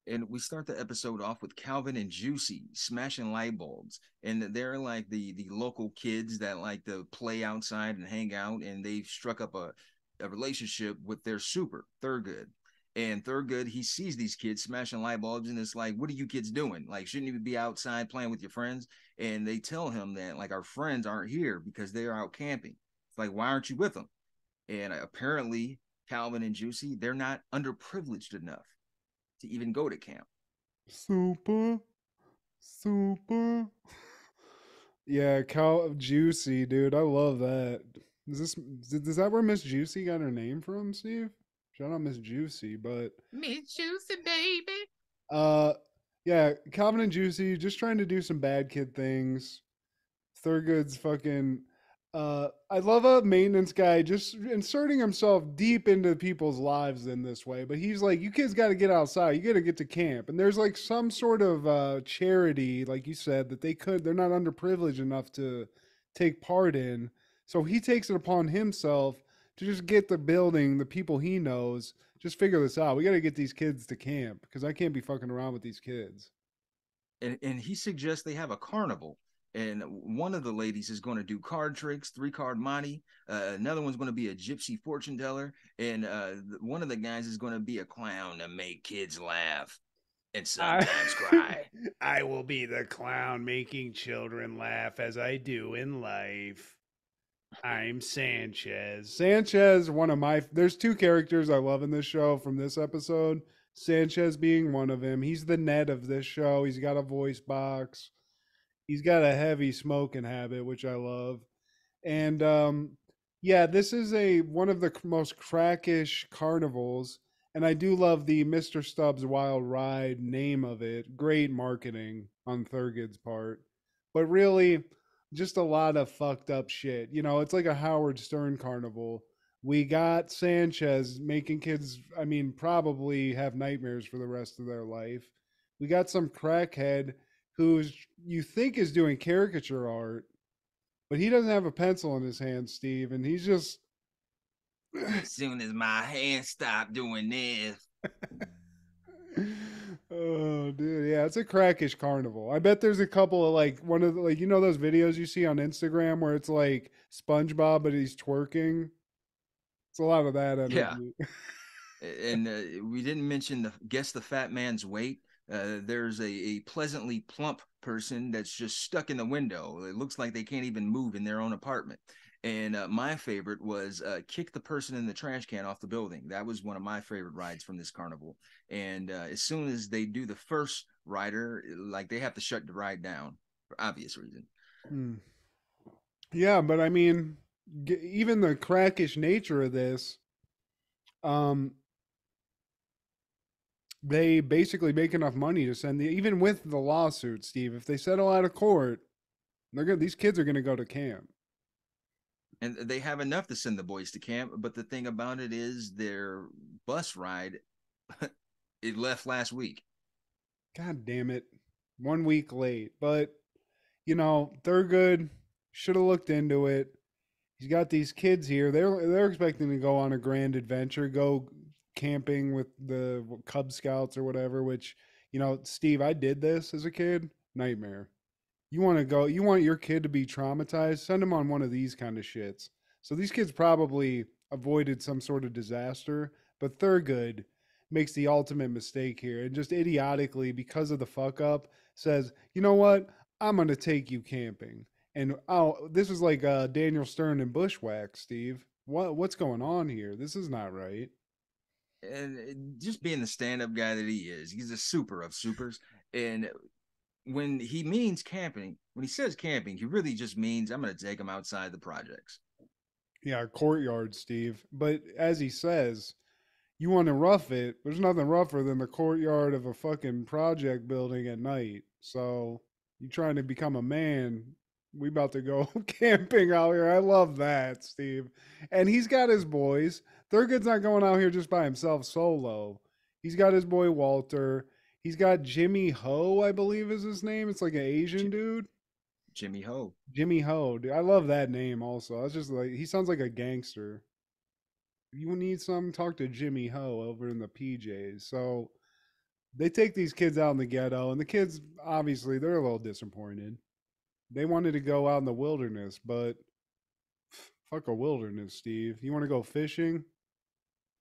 And we start the episode off with Calvin and Juicy smashing light bulbs. And they're like the local kids that like to play outside and hang out. And they've struck up a relationship with their super, Thurgood. And Thurgood, he sees these kids smashing light bulbs and it's like, what are you kids doing? Like, shouldn't you be outside playing with your friends? And they tell him that like our friends aren't here because they're out camping. It's like, why aren't you with them? And apparently Calvin and Juicy, they're not underprivileged enough to even go to camp. Super. Yeah, Juicy, dude. I love that. Is that where Miss Juicy got her name from, Steve? Shout out Miss Juicy, but Miss Juicy, baby. Yeah, Calvin and Juicy just trying to do some bad kid things. Thurgood's fucking I love a maintenance guy just inserting himself deep into people's lives in this way. But he's like, you kids got to get outside. You got to get to camp. And there's like some sort of charity, like you said, that they're not underprivileged enough to take part in. So he takes it upon himself to just get the people he knows, just figure this out. We got to get these kids to camp because I can't be fucking around with these kids. And he suggests they have a carnival. And one of the ladies is going to do card tricks, 3-card monte. Another one's going to be a gypsy fortune teller. And one of the guys is going to be a clown to make kids laugh and sometimes cry. I will be the clown making children laugh as I do in life. I'm Sanchez. Sanchez, there's 2 characters I love in this show from this episode. Sanchez being one of them. He's the Ned of this show. He's got a voice box. He's got a heavy smoking habit, which I love. And this is one of the most crackish carnivals. And I do love the Mr. Stubbs Wild Ride name of it. Great marketing on Thurgood's part. But really, just a lot of fucked up shit. It's like a Howard Stern carnival. We got Sanchez making kids, probably have nightmares for the rest of their life. We got some crackhead who's you think is doing caricature art, but he doesn't have a pencil in his hand, Steve, and he's just... As soon as my hands stop doing this. Oh, dude, yeah, it's a crackish carnival. I bet there's a couple of like one of the, like those videos you see on Instagram where it's like SpongeBob but he's twerking. It's a lot of that energy. Yeah. And we didn't mention guess the fat man's weight. There's a pleasantly plump person that's just stuck in the window. It looks like they can't even move in their own apartment. And my favorite was kick the person in the trash can off the building. That was one of my favorite rides from this carnival. And as soon as they do the first rider, like they have to shut the ride down for obvious reason. Yeah, but I mean, even the crackish nature of this, they basically make enough money to send even with the lawsuit, Steve. If they settle out of court, these kids are gonna go to camp. And they have enough to send the boys to camp, but the thing about it is their bus ride, it left last week. God damn it. 1 week late. But, Thurgood should have looked into it. He's got these kids here. They're expecting to go on a grand adventure, go camping with the Cub Scouts or whatever, which, Steve, I did this as a kid. Nightmare. You want your kid to be traumatized, send them on one of these kind of shits. So these kids probably avoided some sort of disaster, but Thurgood makes the ultimate mistake here and just idiotically, because of the fuck up, says, you know what? I'm going to take you camping. And this is like Daniel Stern and Bushwhack, Steve. What's going on here? This is not right. And just being the stand-up guy that he is, he's a super of supers. And when he means camping, when he says camping, he really just means I'm going to take him outside the projects. Yeah, courtyard, Steve. But as he says, you want to rough it. There's nothing rougher than the courtyard of a fucking project building at night. So you trying to become a man. We about to go camping out here. I love that, Steve. And he's got his boys. Thurgood's not going out here just by himself solo. He's got his boy Walter. He's got Jimmy Ho, I believe is his name. It's like an Asian dude. Jimmy Ho. Jimmy Ho. Dude, I love that name also. I was just like, he sounds like a gangster. You need something, talk to Jimmy Ho over in the PJs. So they take these kids out in the ghetto, and the kids, obviously, they're a little disappointed. They wanted to go out in the wilderness, but fuck a wilderness, Steve. You want to go fishing?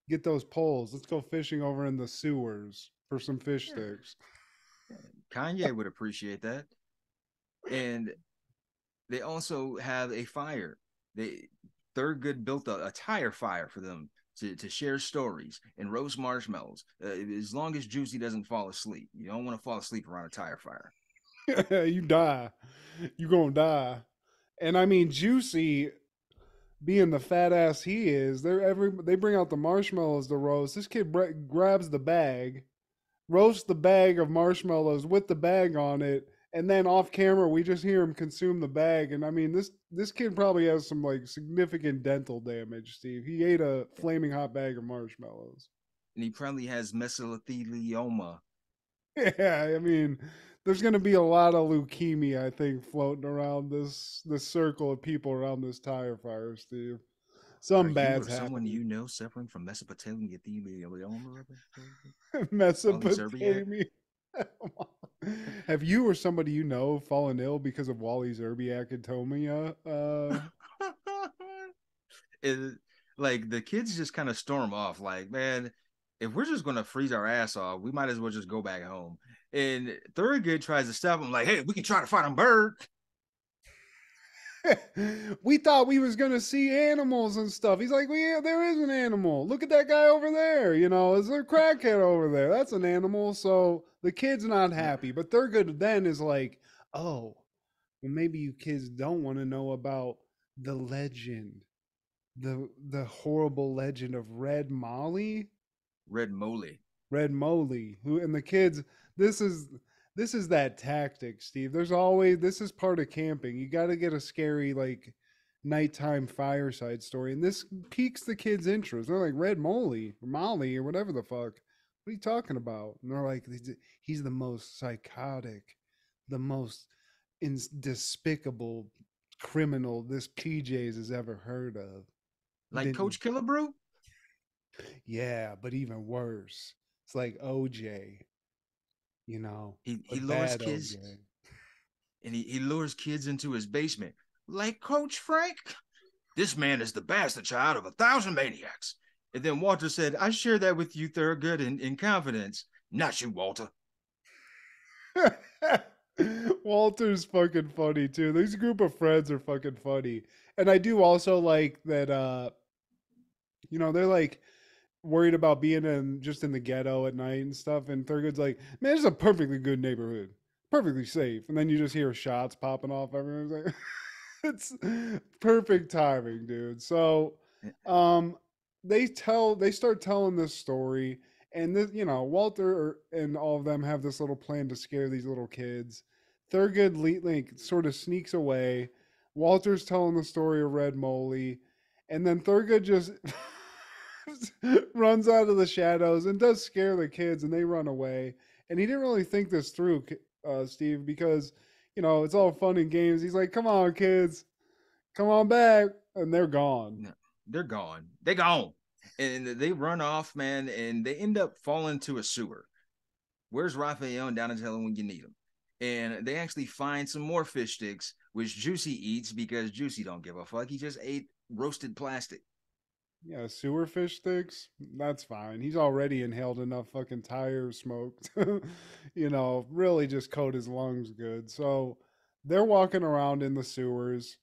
Get those poles. Let's go fishing over in the sewers for some fish sticks. Kanye would appreciate that. And they also have a fire. Thurgood built a tire fire for them to share stories and roast marshmallows. As long as Juicy doesn't fall asleep. You don't want to fall asleep around a tire fire. You die. You gonna die. And I mean, Juicy, being the fat ass he is, they bring out the marshmallows to roast. This kid grabs the bag, roasts the bag of marshmallows with the bag on it, and then off camera we just hear him consume the bag. And I mean, this kid probably has some like significant dental damage, Steve. He ate a flaming hot bag of marshmallows. And he probably has mesothelioma. Yeah, I mean, there's going to be a lot of leukemia, I think, floating around this circle of people around this tire fire, Steve. Some bad's happening. Someone you know suffering from mesothelioma? Mesopotamia. Have you or somebody you know fallen ill because of Wally Zerbiacatomia? Like the kids just kind of storm off. Like, man, if we're just gonna freeze our ass off, we might as well just go back home. And Thurgood tries to stop him, like, hey, we can try to fight a bird. We thought we was gonna see animals and stuff. He's like, well, yeah, there is an animal. Look at that guy over there. Is there a crackhead over there? That's an animal. So the kid's not happy. But Thurgood then is like, oh, well, maybe you kids don't want to know about the legend, the horrible legend of Red Molly. Red Molly. Who, and the kids, this is that tactic, Steve. This is part of camping. You got to get a scary, like, nighttime fireside story. And this piques the kids' interest. They're like, Red Molly or whatever the fuck. What are you talking about? And they're like, he's the most psychotic, the most despicable criminal this PJs has ever heard of. Like Coach Killebrew? Yeah, but even worse. It's like OJ. He lures kids, OJ. And he lures kids into his basement. Like Coach Frank? This man is the bastard child of 1,000 maniacs. And then Walter said, I share that with you, Thurgood, in confidence. Not you, Walter. Walter's fucking funny too. These group of friends are fucking funny. And I do also like that they're like worried about being in the ghetto at night and stuff. And Thurgood's like, man, it's a perfectly good neighborhood. Perfectly safe. And then you just hear shots popping off. Everyone's like it's perfect timing, dude. So they start telling this story, and this, Walter and all of them have this little plan to scare these little kids. Thurgood like sort of sneaks away. Walter's telling the story of Red Moley, and then Thurgood just runs out of the shadows and does scare the kids, and they run away. And he didn't really think this through, Steve, because it's all fun and games. He's like, "Come on, kids, come on back," and they're gone. No, they're gone. They're gone, and they run off, man, and they end up falling to a sewer. Where's Raphael and Donatello when you need them? And they actually find some more fish sticks, which Juicy eats because Juicy don't give a fuck. He just ate roasted plastic. Yeah, sewer fish sticks. That's fine. He's already inhaled enough fucking tire smoke to, really just coat his lungs good. So they're walking around in the sewers.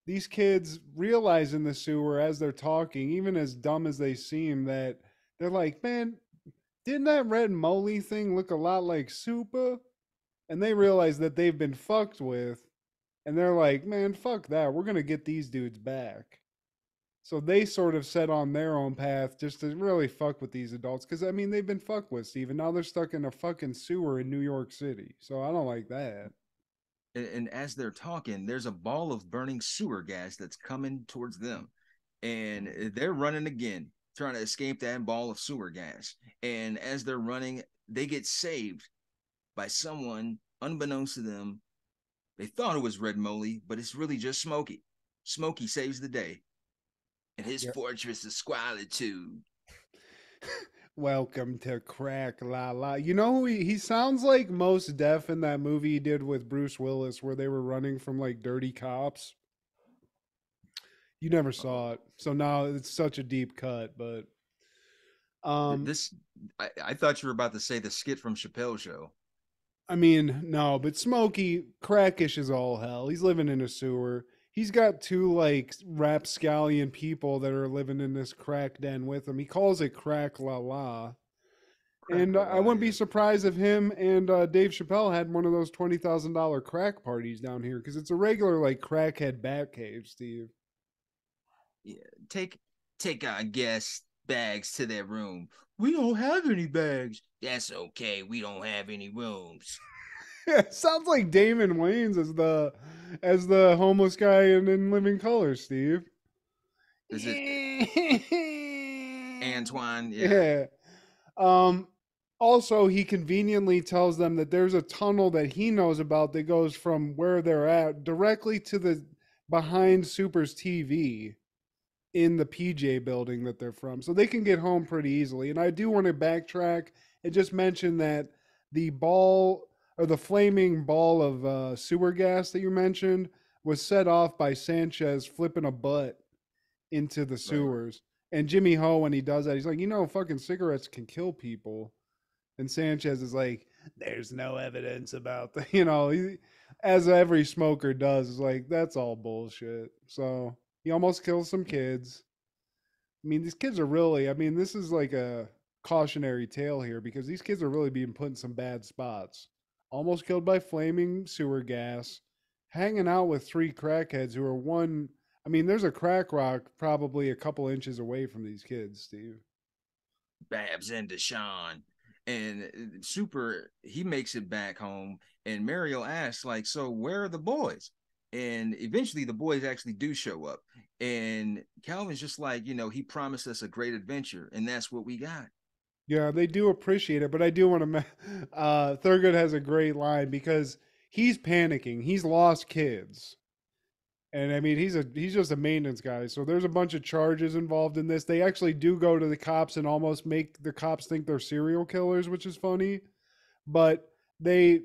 These kids realize in the sewer as they're talking, even as dumb as they seem, that they're like, man, didn't that red moly thing look a lot like Super? And they realize that they've been fucked with. And they're like, man, fuck that. We're going to get these dudes back. So they sort of set on their own path just to really fuck with these adults. Because, they've been fucked with, Steve. And now they're stuck in a fucking sewer in New York City. So I don't like that. And as they're talking, there's a ball of burning sewer gas that's coming towards them. And they're running again, trying to escape that ball of sewer gas. And as they're running, they get saved by someone unbeknownst to them. They thought it was Red Moley, but it's really just Smokey. Smokey saves the day. And his fortress is Squalitude. Welcome to Crack La La. You know who he sounds like Most Def in that movie he did with Bruce Willis where they were running from like dirty cops. You never saw it. So now it's such a deep cut, but I thought you were about to say the skit from Chappelle's Show. No, but Smokey, crackish as all hell. He's living in a sewer. He's got two like rapscallion people that are living in this crack den with him. He calls it Crack La La. And I wouldn't be surprised if him and Dave Chappelle had one of those $20,000 crack parties down here, because it's a regular like crackhead bat cave, Steve. Yeah, take our guest bags to their room. We don't have any bags. That's okay. We don't have any rooms. It sounds like Damon Wayans as the homeless guy in Living Color, Steve. Is it Antoine? Yeah. Also, he conveniently tells them that there's a tunnel that he knows about that goes from where they're at directly to the behind Super's TV in the PJ building that they're from. So they can get home pretty easily. And I do want to backtrack and just mention that the ball or the flaming ball of sewer gas that you mentioned was set off by Sanchez flipping a butt into the sewers. Right. And Jimmy Ho, when he does that, he's like, fucking cigarettes can kill people. And Sanchez is like, there's no evidence about that. As every smoker does, is like, that's all bullshit. So he almost kills some kids. These kids are really, this is like a cautionary tale here, because these kids are really being put in some bad spots. Almost killed by flaming sewer gas, hanging out with three crackheads who are one. There's a crack rock probably a couple inches away from these kids, Steve. Babs and Deshaun. And Super, he makes it back home, and Mario asks, like, so where are the boys? And eventually the boys actually do show up. And Calvin's just like, he promised us a great adventure, and that's what we got. Yeah, they do appreciate it, but I do want to. Thurgood has a great line because he's panicking. He's lost kids, and he's just a maintenance guy. So there's a bunch of charges involved in this. They actually do go to the cops and almost make the cops think they're serial killers, which is funny. But they're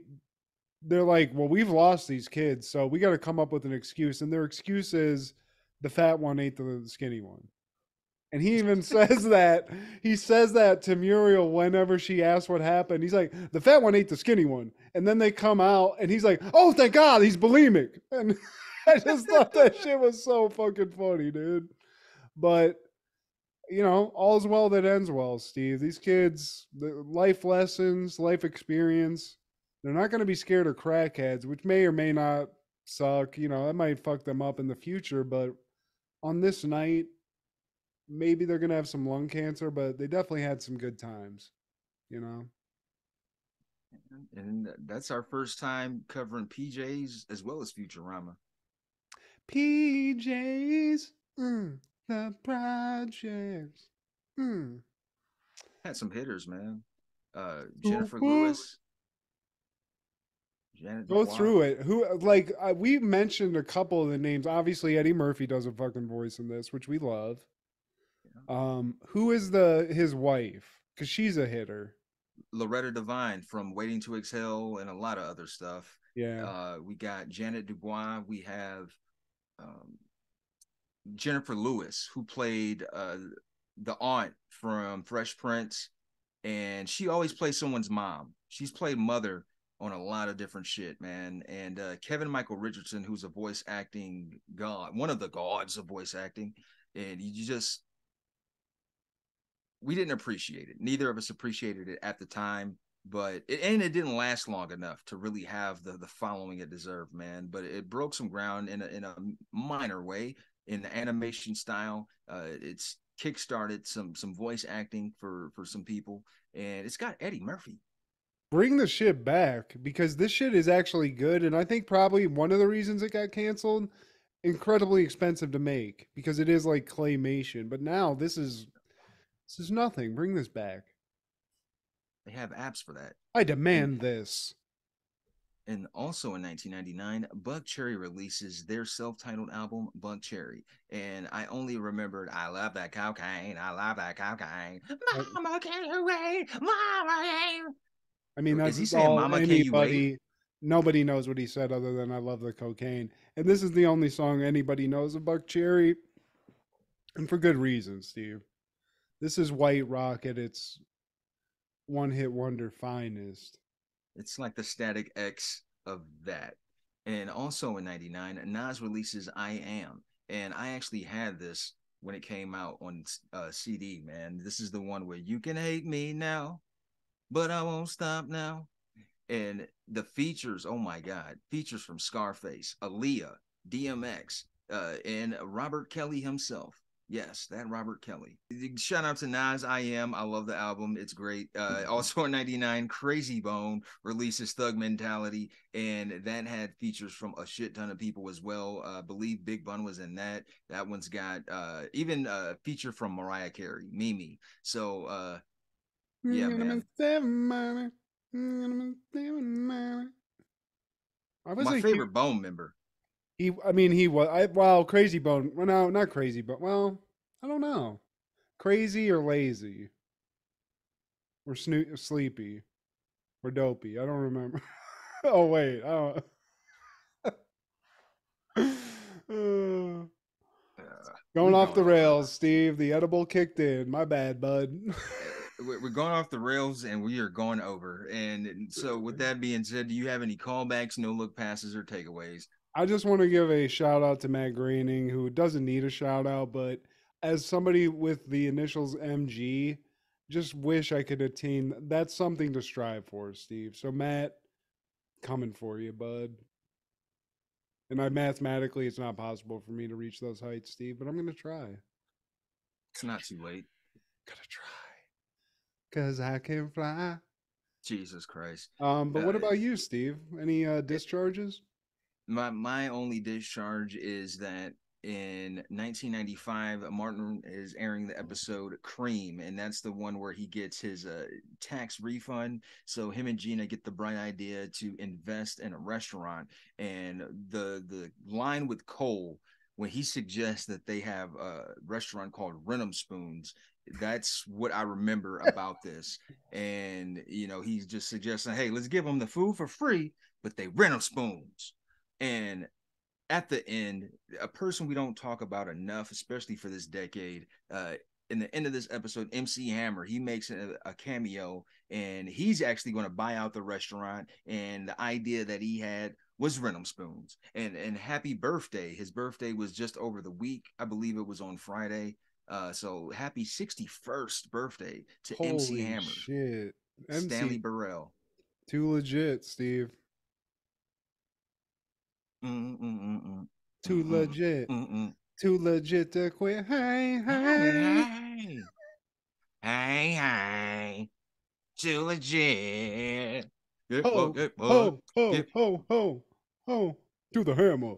like, well, we've lost these kids, so we got to come up with an excuse. And their excuse is the fat one ate the skinny one. And he even says that to Muriel whenever she asks what happened. He's like, the fat one ate the skinny one. And then they come out and he's like, oh, thank God, he's bulimic. And I just thought that shit was so fucking funny, dude. But, you know, all's well that ends well, Steve. These kids, the life lessons, life experience, they're not going to be scared of crackheads, which may or may not suck. You know, that might fuck them up in the future. But on this night, maybe they're going to have some lung cancer, but they definitely had some good times, you know? And that's our first time covering PJs as well as Futurama. PJs, the projects. Had some hitters, man. Jennifer Lewis. Janet Go Dubois. through it. Who, like, we mentioned a couple of the names. Obviously, Eddie Murphy does a fucking voice in this, which we love. Who is his wife? Because she's a hitter. Loretta Devine from Waiting to Exhale and a lot of other stuff. Yeah. We got Janet Dubois. We have Jennifer Lewis, who played the aunt from Fresh Prince, and she always plays someone's mom. She's played mother on a lot of different shit, man. And Kevin Michael Richardson, who's a voice acting god, one of the gods of voice acting, and we didn't appreciate it. Neither of us appreciated it at the time, but it didn't last long enough to really have the following it deserved, man. But it broke some ground in a minor way in the animation style. It's kickstarted some voice acting for some people, and it's got Eddie Murphy. Bring the shit back, because this shit is actually good, and I think probably one of the reasons it got canceled, incredibly expensive to make, because it is like claymation. But now this is nothing. Bring this back. They have apps for that. I demand this. And also in 1999, Buck Cherry releases their self-titled album, Buck Cherry. And I only remembered, I love that cocaine. I love that cocaine. Mama, can you wait? Mama, I mean, that's is he saying, all Mama, can you wait? Nobody knows what he said other than I love the cocaine. And this is the only song anybody knows of Buck Cherry. And for good reason, Steve. This is white rock at its one-hit wonder finest. It's like the Static X of that. And also in 99, Nas releases I Am. And I actually had this when it came out on CD, man. This is the one where you can hate me now, but I won't stop now. And the features, oh my God, features from Scarface, Aaliyah, DMX, and Robert Kelly himself. Yes, that Robert Kelly. Shout out to Nas, I Am. I love the album. It's great. Also in 99, Crazy Bone releases Thug Mentality, and that had features from a shit ton of people as well. I believe Big Bun was in that. That one's got even a feature from Mariah Carey, Mimi. So, yeah, man. My favorite Bone member. He was, Crazy Bone. Well, no, not Crazy Bone. Well, I don't know. Crazy or lazy? Or sleepy? Or dopey? I don't remember. Oh, wait. Going off the rails, Steve. The edible kicked in. My bad, bud. We're going off the rails and we are going over. And so with that being said, do you have any callbacks, no-look passes, or takeaways? I just want to give a shout out to Matt Groening, who doesn't need a shout out, but as somebody with the initials MG, just wish I could attain. That's something to strive for, Steve. So Matt, coming for you, bud. And mathematically, it's not possible for me to reach those heights, Steve, but I'm going to try. It's not too late. Gotta try. 'Cause I can fly. Jesus Christ. But what about you, Steve? Any discharges? My only discharge is that in 1995, Martin is airing the episode Cream, and that's the one where he gets his tax refund. So him and Gina get the bright idea to invest in a restaurant, and the line with Cole when he suggests that they have a restaurant called Renum Spoons. That's what I remember about this. And, he's just suggesting, hey, let's give them the food for free, but they rent them spoons. And at the end, a person we don't talk about enough, especially for this decade, in the end of this episode, MC Hammer, he makes a cameo, and he's actually going to buy out the restaurant. And the idea that he had was Renum Spoons. And happy birthday. His birthday was just over the week. I believe it was on Friday. So happy 61st birthday to Holy MC Hammer. Shit. Stanley Burrell. Too legit, Steve. Too legit. Too legit to quit. Hey, hey. Hey. Too legit. Ho, ho, ho, ho, ho, ho. To the hammer.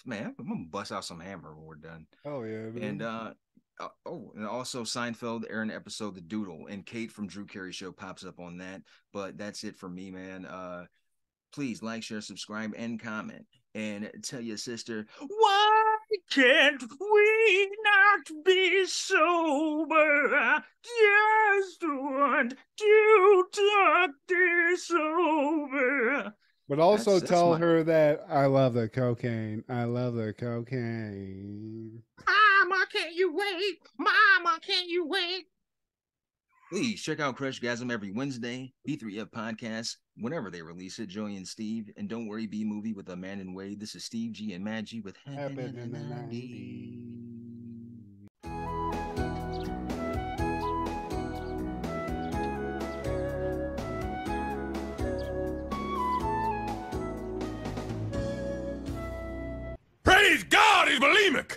Man, I'm gonna bust out some Hammer when we're done. Oh yeah, dude. And and also Seinfeld aired an episode The Doodle, and Kate from Drew Carey Show pops up on that. But that's it for me, man. Please like, share, subscribe, and comment, and tell your sister, why can't we not be sober? Just want to talk this over. But also tell her that I love the cocaine. I love the cocaine. Mama, can't you wait? Mama, can't you wait? Please check out Crushgasm every Wednesday, B3F Podcast, whenever they release it, Joey and Steve. And don't worry, B-Movie with Amanda and Wade. This is Steve G and Mad G with Heaven in the 90s. Praise God, he's bulimic.